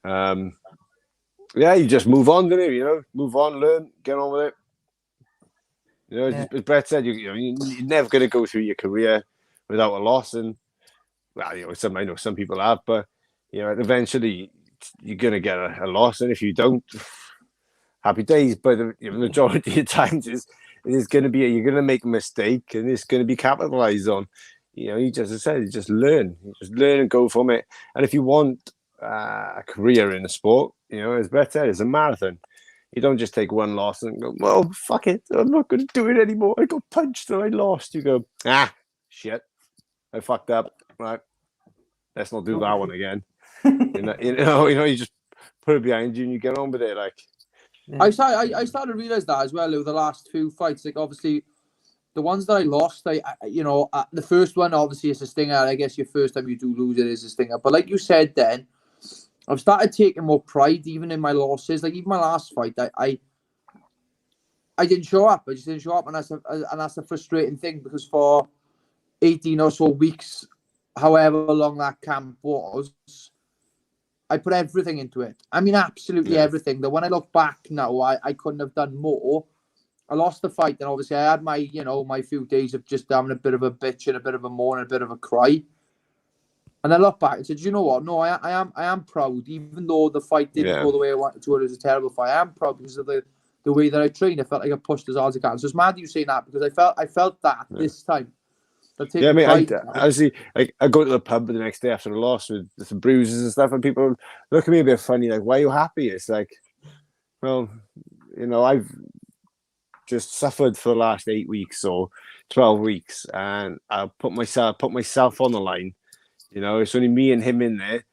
Yeah, you just move on, don't you? Move on, learn, get on with it. As Brett said, you're never going to go through your career without a loss, and I know some people have, but eventually you're going to get a loss, and if you don't, happy days. But the majority of times it's going to be you're going to make a mistake, and it's going to be capitalized on. You just learn, and go from it. And if you want a career in a sport, as Brett said, it's a marathon. You don't just take one loss and go, well, fuck it, I'm not going to do it anymore. I got punched and I lost. You go, shit, I fucked up. Right, let's not do that one again. You just put it behind you and you get on with it. Like, I started to realize that as well over the last few fights. Like, obviously, the ones that I lost, the first one obviously is a stinger. I guess your first time you do lose it is a stinger. But like you said, then I've started taking more pride even in my losses. Like, even my last fight, I didn't show up. I just didn't show up, and that's a frustrating thing, because for 18 or so weeks, however long that camp was, I put everything into it. I mean, absolutely everything. That when I look back now, I couldn't have done more. I lost the fight, and obviously I had my, my few days of just having a bit of a bitch and a bit of a moan and a bit of a cry. And I look back and said, you know what? No, I am proud, even though the fight didn't go the way I wanted to. It was a terrible fight. I am proud because of the way that I trained. I felt like I pushed as hard as I can. So it's mad you saying that, because I felt that this time. Yeah, I mean, I go to the pub the next day after a loss with some bruises and stuff, and people look at me a bit funny, like, why are you happy? It's like, well, just suffered for the last 8 weeks or 12 weeks, and I put myself on the line. You know, it's only me and him in there,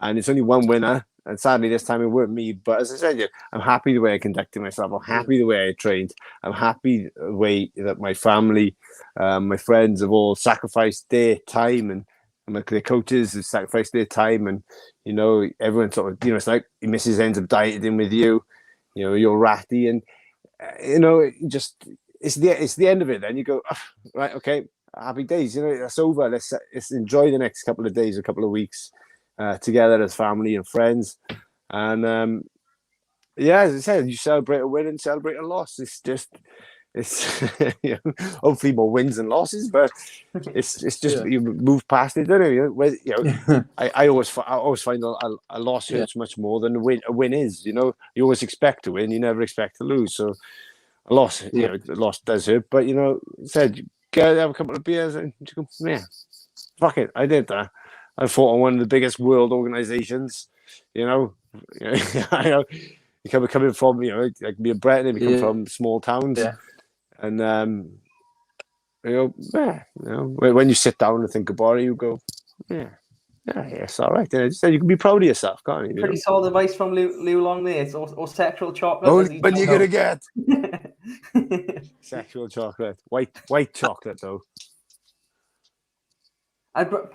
and it's only one winner. And sadly, this time it weren't me. But as I said, yeah, I'm happy the way I conducted myself. I'm happy the way I trained. I'm happy the way that my family, my friends have all sacrificed their time, and their coaches have sacrificed their time. And, you know, everyone sort of, you know, it's like your missus ends up dieting with you. You know, you're ratty. And, you know, it's the end of it. Then you go, oh, right, okay, happy days. You know, that's over. Let's enjoy the next couple of days, a couple of weeks. Together as family and friends, and yeah, as I said, you celebrate a win and celebrate a loss. It's you know, hopefully more wins than losses, but it's just you move past it, don't you? I always find a loss hurts much more than a win is. You know, you always expect to win, you never expect to lose. So a loss, you know, a loss does hurt, but you know, said go have a couple of beers and you go, yeah, fuck it, I did that. I fought on one of the biggest world organizations, you know. I know you coming from, you know, like me and Brett, and we come from small towns, and you know, when you sit down and think about it, you go, yeah, it's all right. And you can be proud of yourself, can't you? Pretty solid advice from Lou Long there. It's or sexual chocolate. Oh, but you're gonna get sexual chocolate, white chocolate though.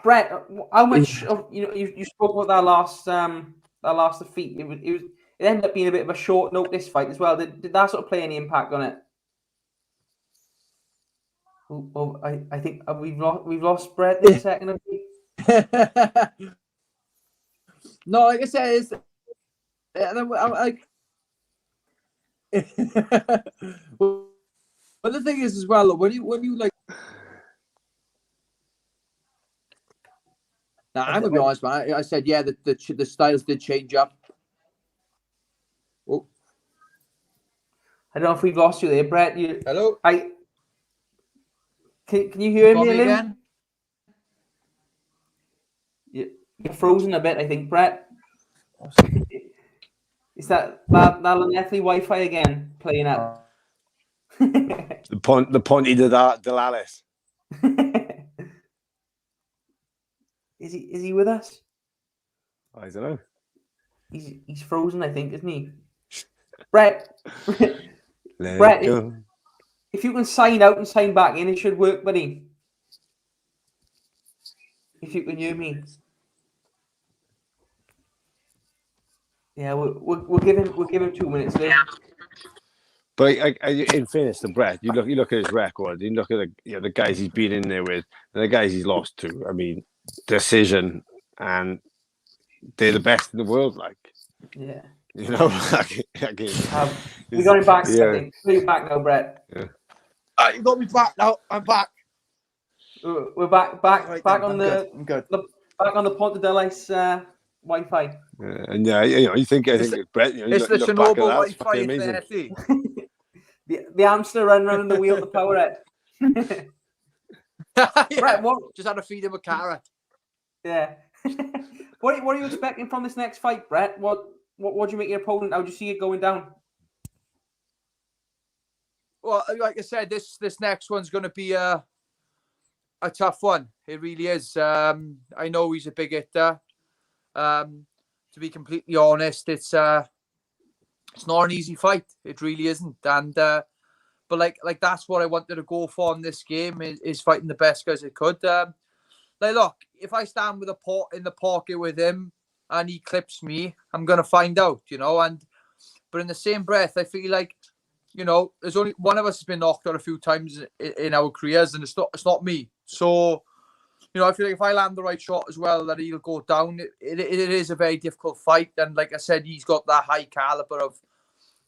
Brett, how much of you spoke about that last defeat? It ended up being a bit of a short notice fight as well. Did that sort of play any impact on it? Oh, I think we've lost Brett in a second. No, like I said, it's I'm like. But the thing is, as well, when you like. Now, I'm gonna be honest, man. I said, yeah, the styles did change up. Oh, I don't know if we've lost you there, Brett. Hello. Can you hear me again? You're frozen a bit, I think, Brett. Is that Lanethley Wi-Fi again playing up? the Ponte de Alice. Is he with us? I don't know. He's frozen, I think, isn't he? Brett. Brett, if you can sign out and sign back in, it should work, buddy. If you can hear me. Yeah, we'll give him 2 minutes there. But in fairness to Brett, you look at his record, you look at the guys he's been in there with, and the guys he's lost to. I mean, decision, and they're the best in the world. Like, yeah, you know, we got him back. Yeah. We're back now, Brett. Yeah. You got me back now. I'm back. We're back right, back then, on I'm good. Back on the Ponte de Alice Wi-Fi. And you know, I think Brett, you know, it's the Chernobyl Wi-Fi in there. The hamster running the wheel to power it. Brett, what? Just had to feed him a carrot. Yeah. What are you expecting from this next fight, Brett? What do you make your opponent? How do you see it going down? Well, like I said, this next one's going to be a tough one. It really is. I know he's a big hitter. To be completely honest, it's not an easy fight. It really isn't. And but like that's what I wanted to go for in this game is fighting the best guys I could. Like, look, if I stand with in the pocket with him and he clips me, I'm gonna find out, you know. But in the same breath, I feel like, you know, there's only one of us has been knocked out a few times in our careers, and it's not me. So, you know, I feel like if I land the right shot as well, that he'll go down. It is a very difficult fight, and like I said, he's got that high caliber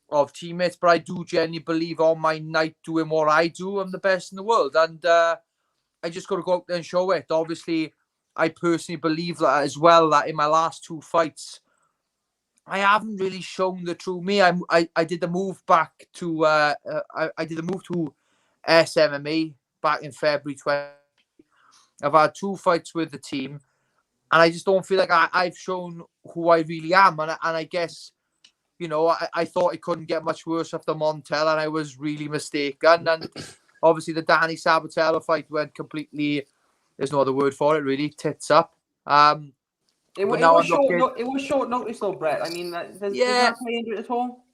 of teammates. But I do genuinely believe on my night doing what I do, I'm the best in the world, and I just got to go out there and show it. Obviously, I personally believe that as well. That in my last two fights, I haven't really shown the true me. I did the move back to I did the move to SMMA back in February 20. I've had 2 fights with the team, and I just don't feel like I've shown who I really am. And I guess you know, I thought it couldn't get much worse after Montel, and I was really mistaken. And obviously the Danny Sabatello fight went completely, there's no other word for it really, tits up. It But now was I'm short. looking, It was short notice though, Brett. I mean, does yeah. that play into it at all?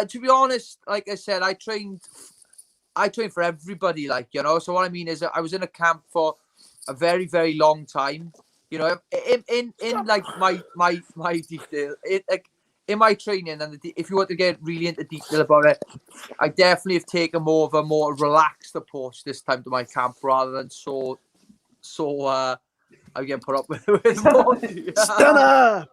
To be honest, like I said, I trained for everybody, like, you know. So what I mean is that I was in a camp for a very, very long time. You know, in like my detail, in my training, and if you want to get really into detail about it, I definitely have taken more of a more relaxed approach this time to my camp rather than so I get put up with more. Stunner!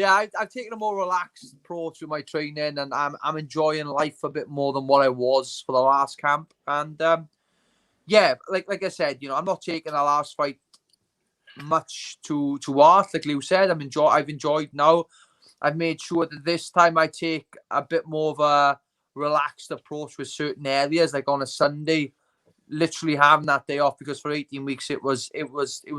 I've taken a more relaxed approach with my training, and I'm enjoying life a bit more than what I was for the last camp. And like I said, you know, I'm not taking the last fight much to heart. Like Lou said, I've enjoyed now. I've made sure that this time I take a bit more of a relaxed approach with certain areas, like on a Sunday, literally having that day off, because for 18 weeks it was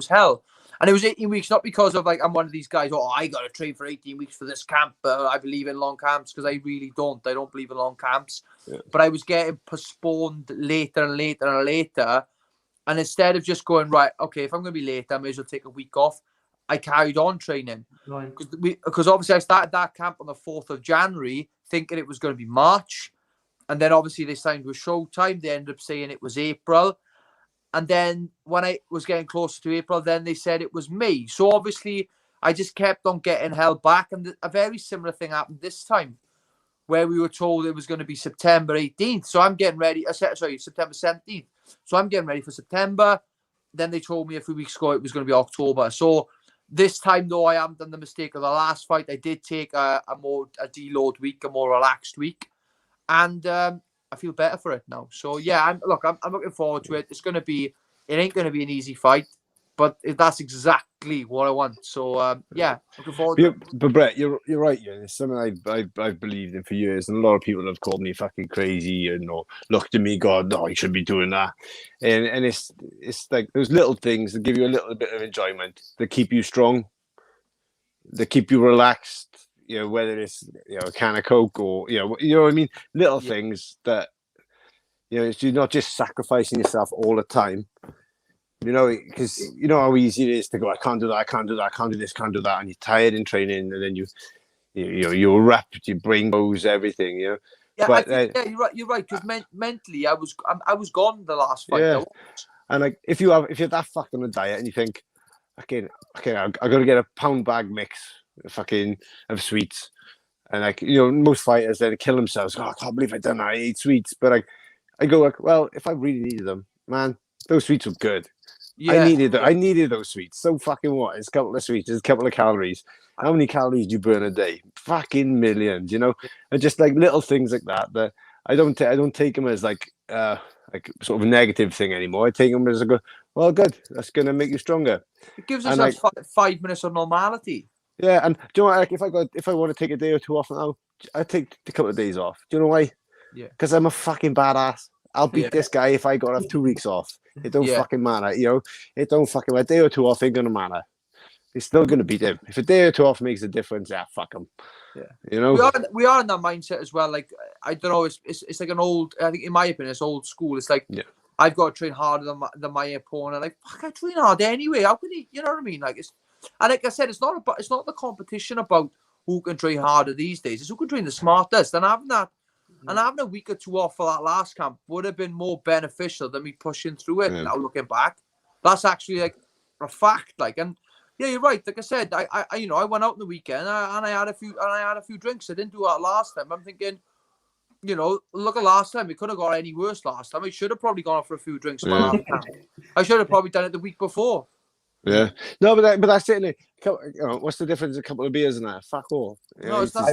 hell. And it was 18 weeks not because of like I'm one of these guys, oh, I gotta train for 18 weeks for this camp, I believe in long camps, because I really don't. I don't believe in long camps. But I was getting postponed later and later and later, and instead of just going, right, okay, if I'm gonna be late, I may as well take a week off, I carried on training. Because obviously I started that camp on the 4th of January thinking it was going to be March. And then obviously they signed with Showtime. They ended up saying it was April. And then when I was getting closer to April, then they said it was May. So obviously I just kept on getting held back. And a very similar thing happened this time, where we were told it was going to be September 18th. So I'm getting ready. September 17th. So I'm getting ready for September. Then they told me a few weeks ago it was going to be October. So this time, though, I haven't done the mistake of the last fight. I did take a deload week, a more relaxed week. And I feel better for it now. So yeah, I'm looking forward to it. It ain't going to be an easy fight, but that's exactly what I want. So yeah, looking forward to it. But Brett, you're right. Yeah, it's something I've believed in for years, and a lot of people have called me fucking crazy and looked at me, God, no, you should be doing that. And it's like those little things that give you a little bit of enjoyment, that keep you strong, that keep you relaxed. You know, whether it's a can of Coke or you know what I mean, little things that you're not just sacrificing yourself all the time. You know, because you know how easy it is to go, I can't do that, I can't do that, I can't do this, can't do that, and you're tired in training, and then you're wrapped, your brain goes, everything. You know. Yeah, but you're right. You're right, because mentally, I was gone the last fight. Yeah. And like if you're that fucked on a diet and you think, okay, I got to get a pound bag mix. Fucking of sweets, and like most fighters then kill themselves. Oh, I can't believe I done that. I ate sweets, but I go like, well, if I really needed them, man, those sweets were good. Yeah, I needed those sweets. So fucking what? It's a couple of sweets, it's a couple of calories. How many calories do you burn a day? Fucking millions, and just like little things like that. I don't take them as like sort of a negative thing anymore. I take them as well, good. That's gonna make you stronger. It gives us like 5 minutes of normality. Yeah, and do you know what, like if I want to take a day or two off now, I take a couple of days off. Do you know why? Yeah. Because I'm a fucking badass. I'll beat this guy if I got to have 2 weeks off. It don't fucking matter, It don't fucking matter. A day or two off ain't gonna matter. He's still gonna beat him. If a day or two off makes a difference, fuck him. Yeah. We are in that mindset as well. Like I don't know, it's like an old. I think in my opinion, it's old school. It's like I've got to train harder than my opponent. Like fuck, I train hard anyway. How can he? You know what I mean? Like it's. And like I said, it's not the competition about who can train harder these days. It's who can train the smartest. And having a week or two off for that last camp would have been more beneficial than me pushing through it. Now looking back, that's actually like a fact. Like, and yeah, you're right. Like I said, I went out on the weekend and I had a few drinks. I didn't do that last time. I'm thinking, look at last time. It couldn't have got any worse last time. I should have probably gone out for a few drinks. I should have probably done it the week before. Yeah, no, but that's it. What's the difference? A couple of beers and that? Fuck all. No, it's not.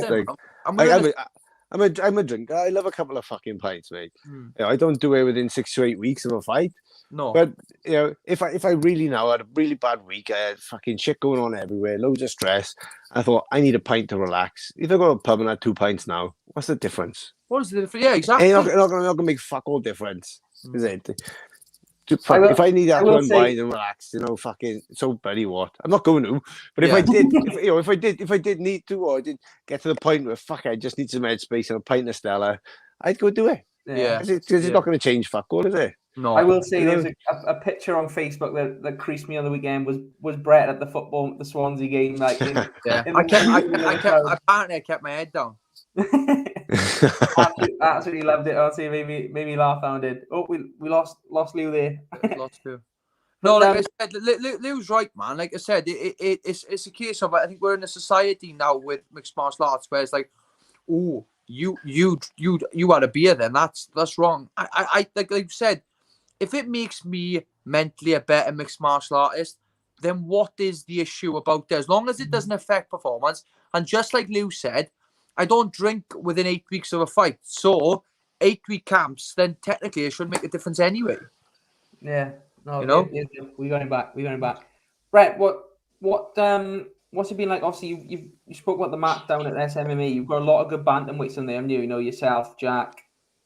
I'm a drinker. I love a couple of fucking pints, mate. I don't do it within 6 to 8 weeks of a fight. No, but if I really now had a really bad week, I had fucking shit going on everywhere, loads of stress. I thought I need a pint to relax. If I go to a pub and had 2 pints now, what's the difference? What is the difference? Yeah, exactly. It's not gonna make fuck all difference, is it? If I need that to unwind say, and relax, fucking so bloody what? I'm not going to. But if I did, if I did need to, or I did get to the point where I just need some headspace and a pint of Stella, I'd go do it. Yeah, because it's not going to change fuck all, is it? No, I will say there's a picture on Facebook that creased me on the weekend was Brett at the Swansea game. Like, I kept my head down. absolutely loved it. Honestly, made me laugh. I did. Oh, we lost Lou there. Lost too. No, like I said, Lou's right, man. Like I said, it's a case of, I think we're in a society now with mixed martial arts where it's like, oh, you had a beer, then that's wrong. I like you said, if it makes me mentally a better mixed martial artist, then what is the issue about it? As long as it doesn't affect performance, and just like Lou said, I don't drink within 8 weeks of a fight, so 8-week camps, then technically it should make a difference anyway. Yeah, no, we're going back. Brett, what's it been like? Obviously, you spoke about the match down at SMMA. You've got a lot of good bantamweights in there, haven't you? You know, yourself, Jack,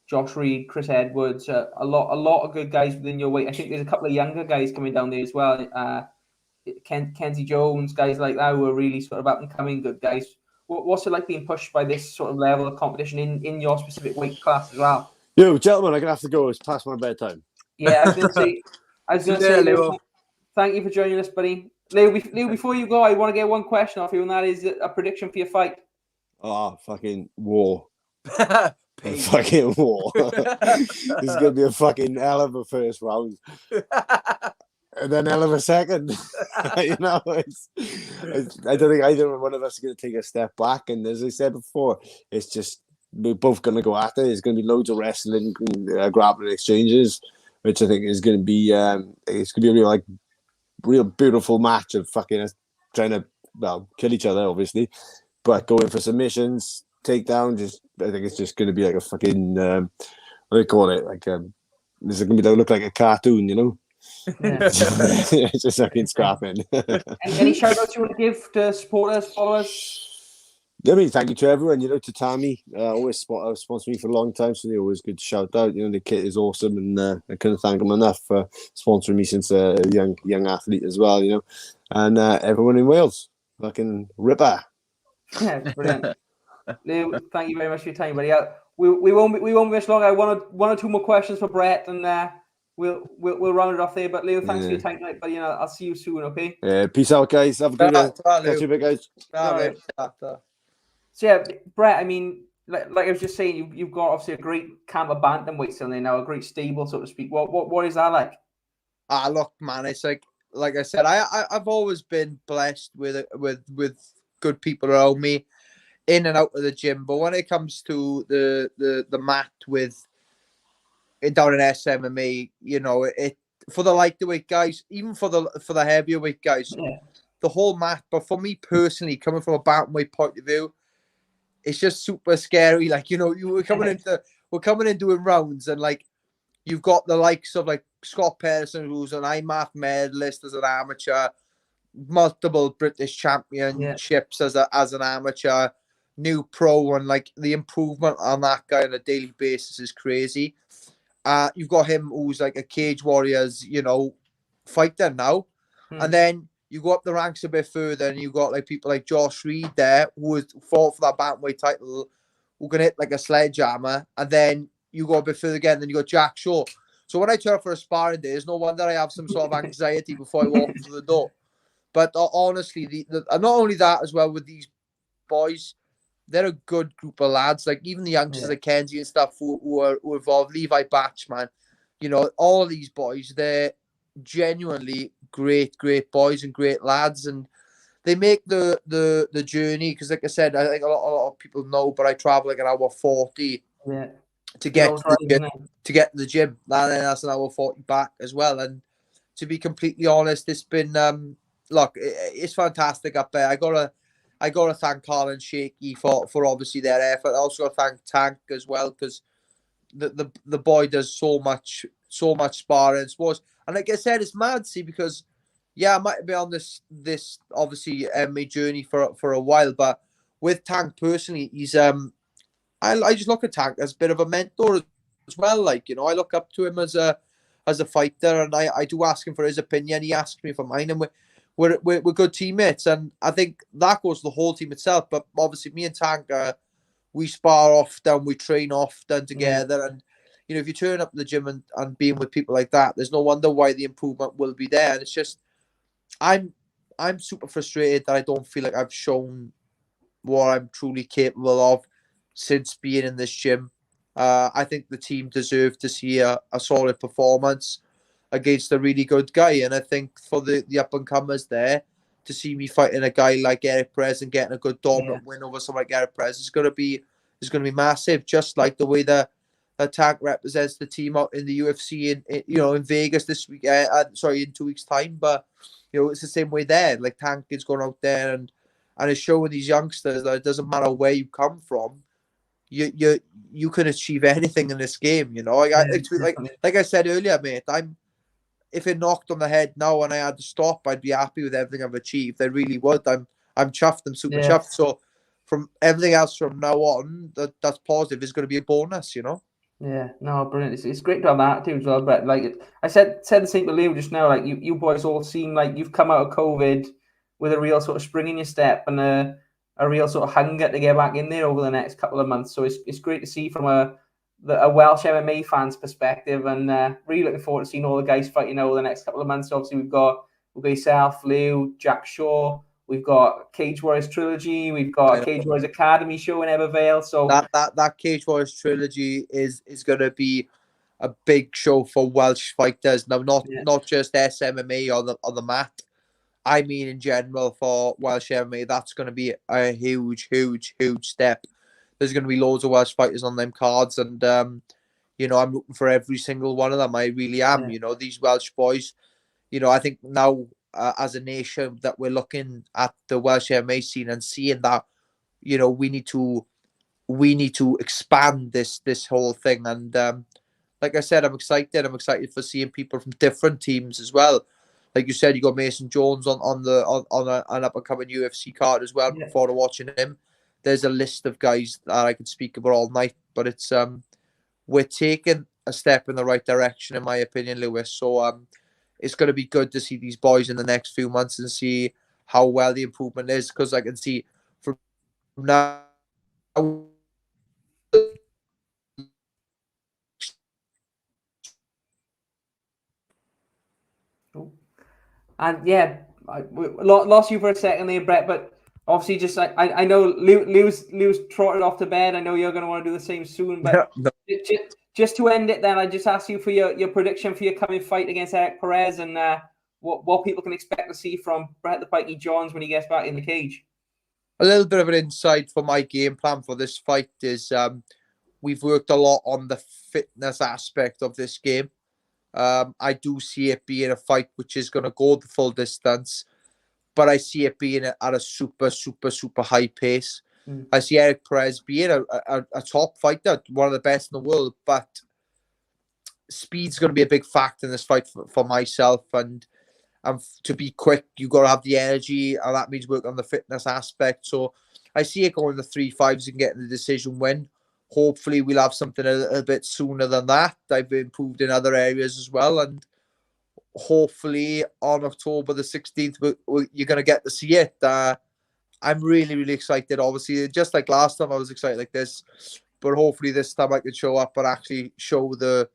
Josh Reed, Chris Edwards, a lot of good guys within your weight. I think there's a couple of younger guys coming down there as well. Kenzie Jones, guys like that who are really sort of up and coming good guys. What's it like being pushed by this sort of level of competition in your specific weight class as well? Yo, gentlemen, I'm gonna have to go. It's past my bedtime. Yeah, I was gonna say, Lou, thank you for joining us, buddy. Lou, before you go, I want to get one question off you, and that is a prediction for your fight. Oh, fucking war. Fucking war. This is going to be a fucking hell of a first round. And then hell of a second. I don't think either one of us is going to take a step back. And as I said before, it's just, we're both going to go at it. There's going to be loads of wrestling, grappling exchanges, which I think is going to be, it's going to be a real beautiful match of fucking trying to, kill each other, obviously, but going for submissions, takedown. I think it's just going to be like a fucking, what do they call it? Like, this is going to look like a cartoon, you know? Yeah. It's just fucking scrapping. Any shout outs you want to give to supporters, followers? I mean, thank you to everyone. To Tammy, always sponsored me for a long time, so they're always good to shout out. The kit is awesome, and I couldn't thank them enough for sponsoring me since a young athlete as well. And everyone in Wales, fucking ripper. Yeah, brilliant. Lou, thank you very much for your time, buddy. We won't be much longer. I one or two more questions for Brett, and we'll round it off there. But Lou, thanks for your time tonight, buddy. I'll see you soon. Okay. Yeah. Peace out, guys. Have a good one. Catch you, big guys. So yeah, Brett, I mean, like I was just saying, you've got obviously a great camp of bantamweights in there now, a great stable, so to speak. What is that like? Look, man, it's like I said, I've always been blessed with good people around me, in and out of the gym. But when it comes to the mat with it down in SMMA, it for the lightweight guys, even for the heavyweight guys, the whole mat. But for me personally, coming from a bantamweight point of view, it's just super scary. Like, we're coming in doing rounds, and like you've got the likes of like Scott Patterson, who's an IMAF medalist as an amateur, multiple British championships as an amateur, new pro, and like the improvement on that guy on a daily basis is crazy. You've got him who's like a Cage Warriors, fighter now, and then you go up the ranks a bit further, and you got like people like Josh Reed there, who has fought for that bantamweight title, who can hit like a sledgehammer, and then you go a bit further again, then you got Jack Shaw. So when I turn up for a sparring day, it's no wonder I have some sort of anxiety before I walk through the door. But honestly, and not only that as well with these boys, they're a good group of lads. Like even the youngsters like Kenzie and stuff who are involved, Levi Batch, man. All of these boys, they're genuinely great boys and great lads, and they make the journey, because like I said, I think a lot of people know, but I travel like an hour 40 to get to the gym, and then that's an hour 40 back as well. And to be completely honest, it's been look, it's fantastic up there. I gotta thank Carl and Shaky for obviously their effort. I also gotta thank Tank as well, because the boy does so much sparring sports. And like I said, it's mad, see, because I might be on this obviously MMA journey for a while, but with Tank personally, he's I just look at Tank as a bit of a mentor as well. Like, I look up to him as a as a fighter, and I do ask him for his opinion. He asks me for mine, and we're good teammates. And I think that goes to the whole team itself. But obviously, me and Tank, we spar often, we train often together, and you know, if you turn up to the gym and being with people like that, there's no wonder why the improvement will be there. And it's just, I'm super frustrated that I don't feel like I've shown what I'm truly capable of since being in this gym. I think the team deserved to see a solid performance against a really good guy. And I think for the up-and-comers there, to see me fighting a guy like Eric Perez and getting a good dominant win over someone like Eric Perez is going to be massive, just like the way that Tank represents the team out in the UFC in Vegas this week. In 2 weeks' time. But you know, it's the same way there. Like, Tank is going out there and is showing these youngsters that it doesn't matter where you come from, you can achieve anything in this game. You know, like I said earlier, mate. If it knocked on the head now and I had to stop, I'd be happy with everything I've achieved. I really would. I'm chuffed. I'm super chuffed. So from everything else from now on, that's positive is going to be a bonus. You know. Yeah, no, brilliant. It's great to have that attitude as well. But like I said the same to Leo just now. Like you boys all seem like you've come out of COVID with a real sort of spring in your step and a real sort of hunger to get back in there over the next couple of months. So it's great to see from a Welsh MMA fan's perspective, and really looking forward to seeing all the guys fighting over the next couple of months. Obviously, we've got yourself, Leo, Jack Shaw. We've got Cage Warriors Trilogy. We've got Cage Warriors Academy show in Evervale. So that Cage Warriors Trilogy is going to be a big show for Welsh fighters. Now, not just SMMA on the mat. I mean, in general, for Welsh MMA, that's going to be a huge, huge, huge step. There's going to be loads of Welsh fighters on them cards, and you know, I'm looking for every single one of them. I really am. You know, these Welsh boys. You know, I think now as a nation that we're looking at the Welsh MMA scene and seeing that, you know, we need to expand this whole thing. And like I said, I'm excited. I'm excited for seeing people from different teams as well. Like you said, you got Mason Jones on an up and coming UFC card as well. Looking forward to watching him. There's a list of guys that I could speak about all night, but it's we're taking a step in the right direction, in my opinion, Lewis. So it's going to be good to see these boys in the next few months and see how well the improvement is, because I can see from now. And yeah, I lost you for a second there, Brett. But obviously, just I know Lou's trotted off to bed. I know you're going to want to do the same soon. But just to end it, then I just ask you for your prediction for your coming fight against Eric Perez, and what people can expect to see from Brett the Pikey Johns when he gets back in the cage. A little bit of an insight for my game plan for this fight is we've worked a lot on the fitness aspect of this game. I do see it being a fight which is going to go the full distance, but I see it being at a super, super, super high pace. I see Eric Perez being a top fighter, one of the best in the world, but speed's going to be a big factor in this fight for myself. And to be quick, you got to have the energy, and that means work on the fitness aspect. So I see it going to 3-5s and getting the decision win. Hopefully, we'll have something a little bit sooner than that. I've improved in other areas as well. And hopefully, on October the 16th, you're going to get to see it. I'm really, really excited. Obviously, just like last time, I was excited like this. But hopefully, this time I can show up and actually show the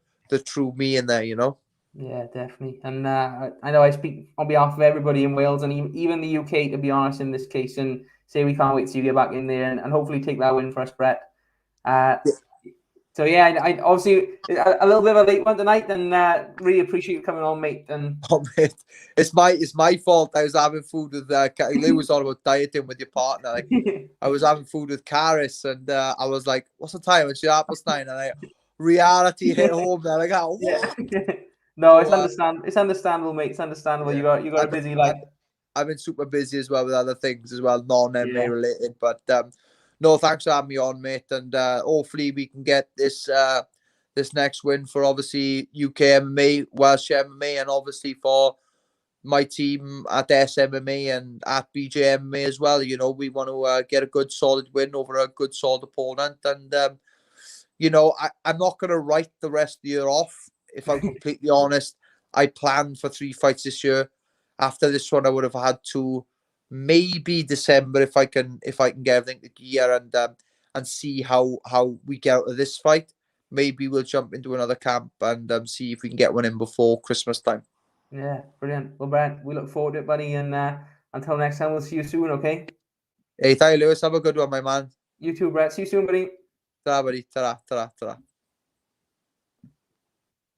true me in there, you know? Yeah, definitely. And I know I speak on behalf of everybody in Wales and even the UK, to be honest, in this case, and say we can't wait to see you get back in there and hopefully take that win for us, Brett. So yeah, I obviously a little bit of a late one tonight, and really appreciate you coming on, mate. And mate, it's my fault. I was having food with Lou was all about dieting with your partner. Like, I was having food with Karis, and I was like, "What's the time?" And she 9:30, and reality hit home. There, like, what? Yeah. No, it's understandable, mate. It's understandable. Yeah. You got a busy life. I've been super busy as well with other things as well, non-MMA related. But no, thanks for having me on, mate. And hopefully we can get this next win for obviously UK MMA, Welsh MMA, and obviously for my team at SMMA and at BJ MMA as well. You know, we want to get a good solid win over a good solid opponent. And you know, I'm not going to write the rest of the year off if I'm completely honest, I planned for 3 fights this year. After this one, I would have had 2, maybe December if I can get everything to gear and see how we get out of this fight. Maybe we'll jump into another camp and see if we can get one in before Christmas time. Yeah, brilliant. Well, Brent, we look forward to it, buddy. And until next time, we'll see you soon, okay? Hey, thank you, Lewis. Have a good one, my man. You too, Brett. See you soon, buddy. Ta, buddy. Ta-ra, ta-ra, ta-ra.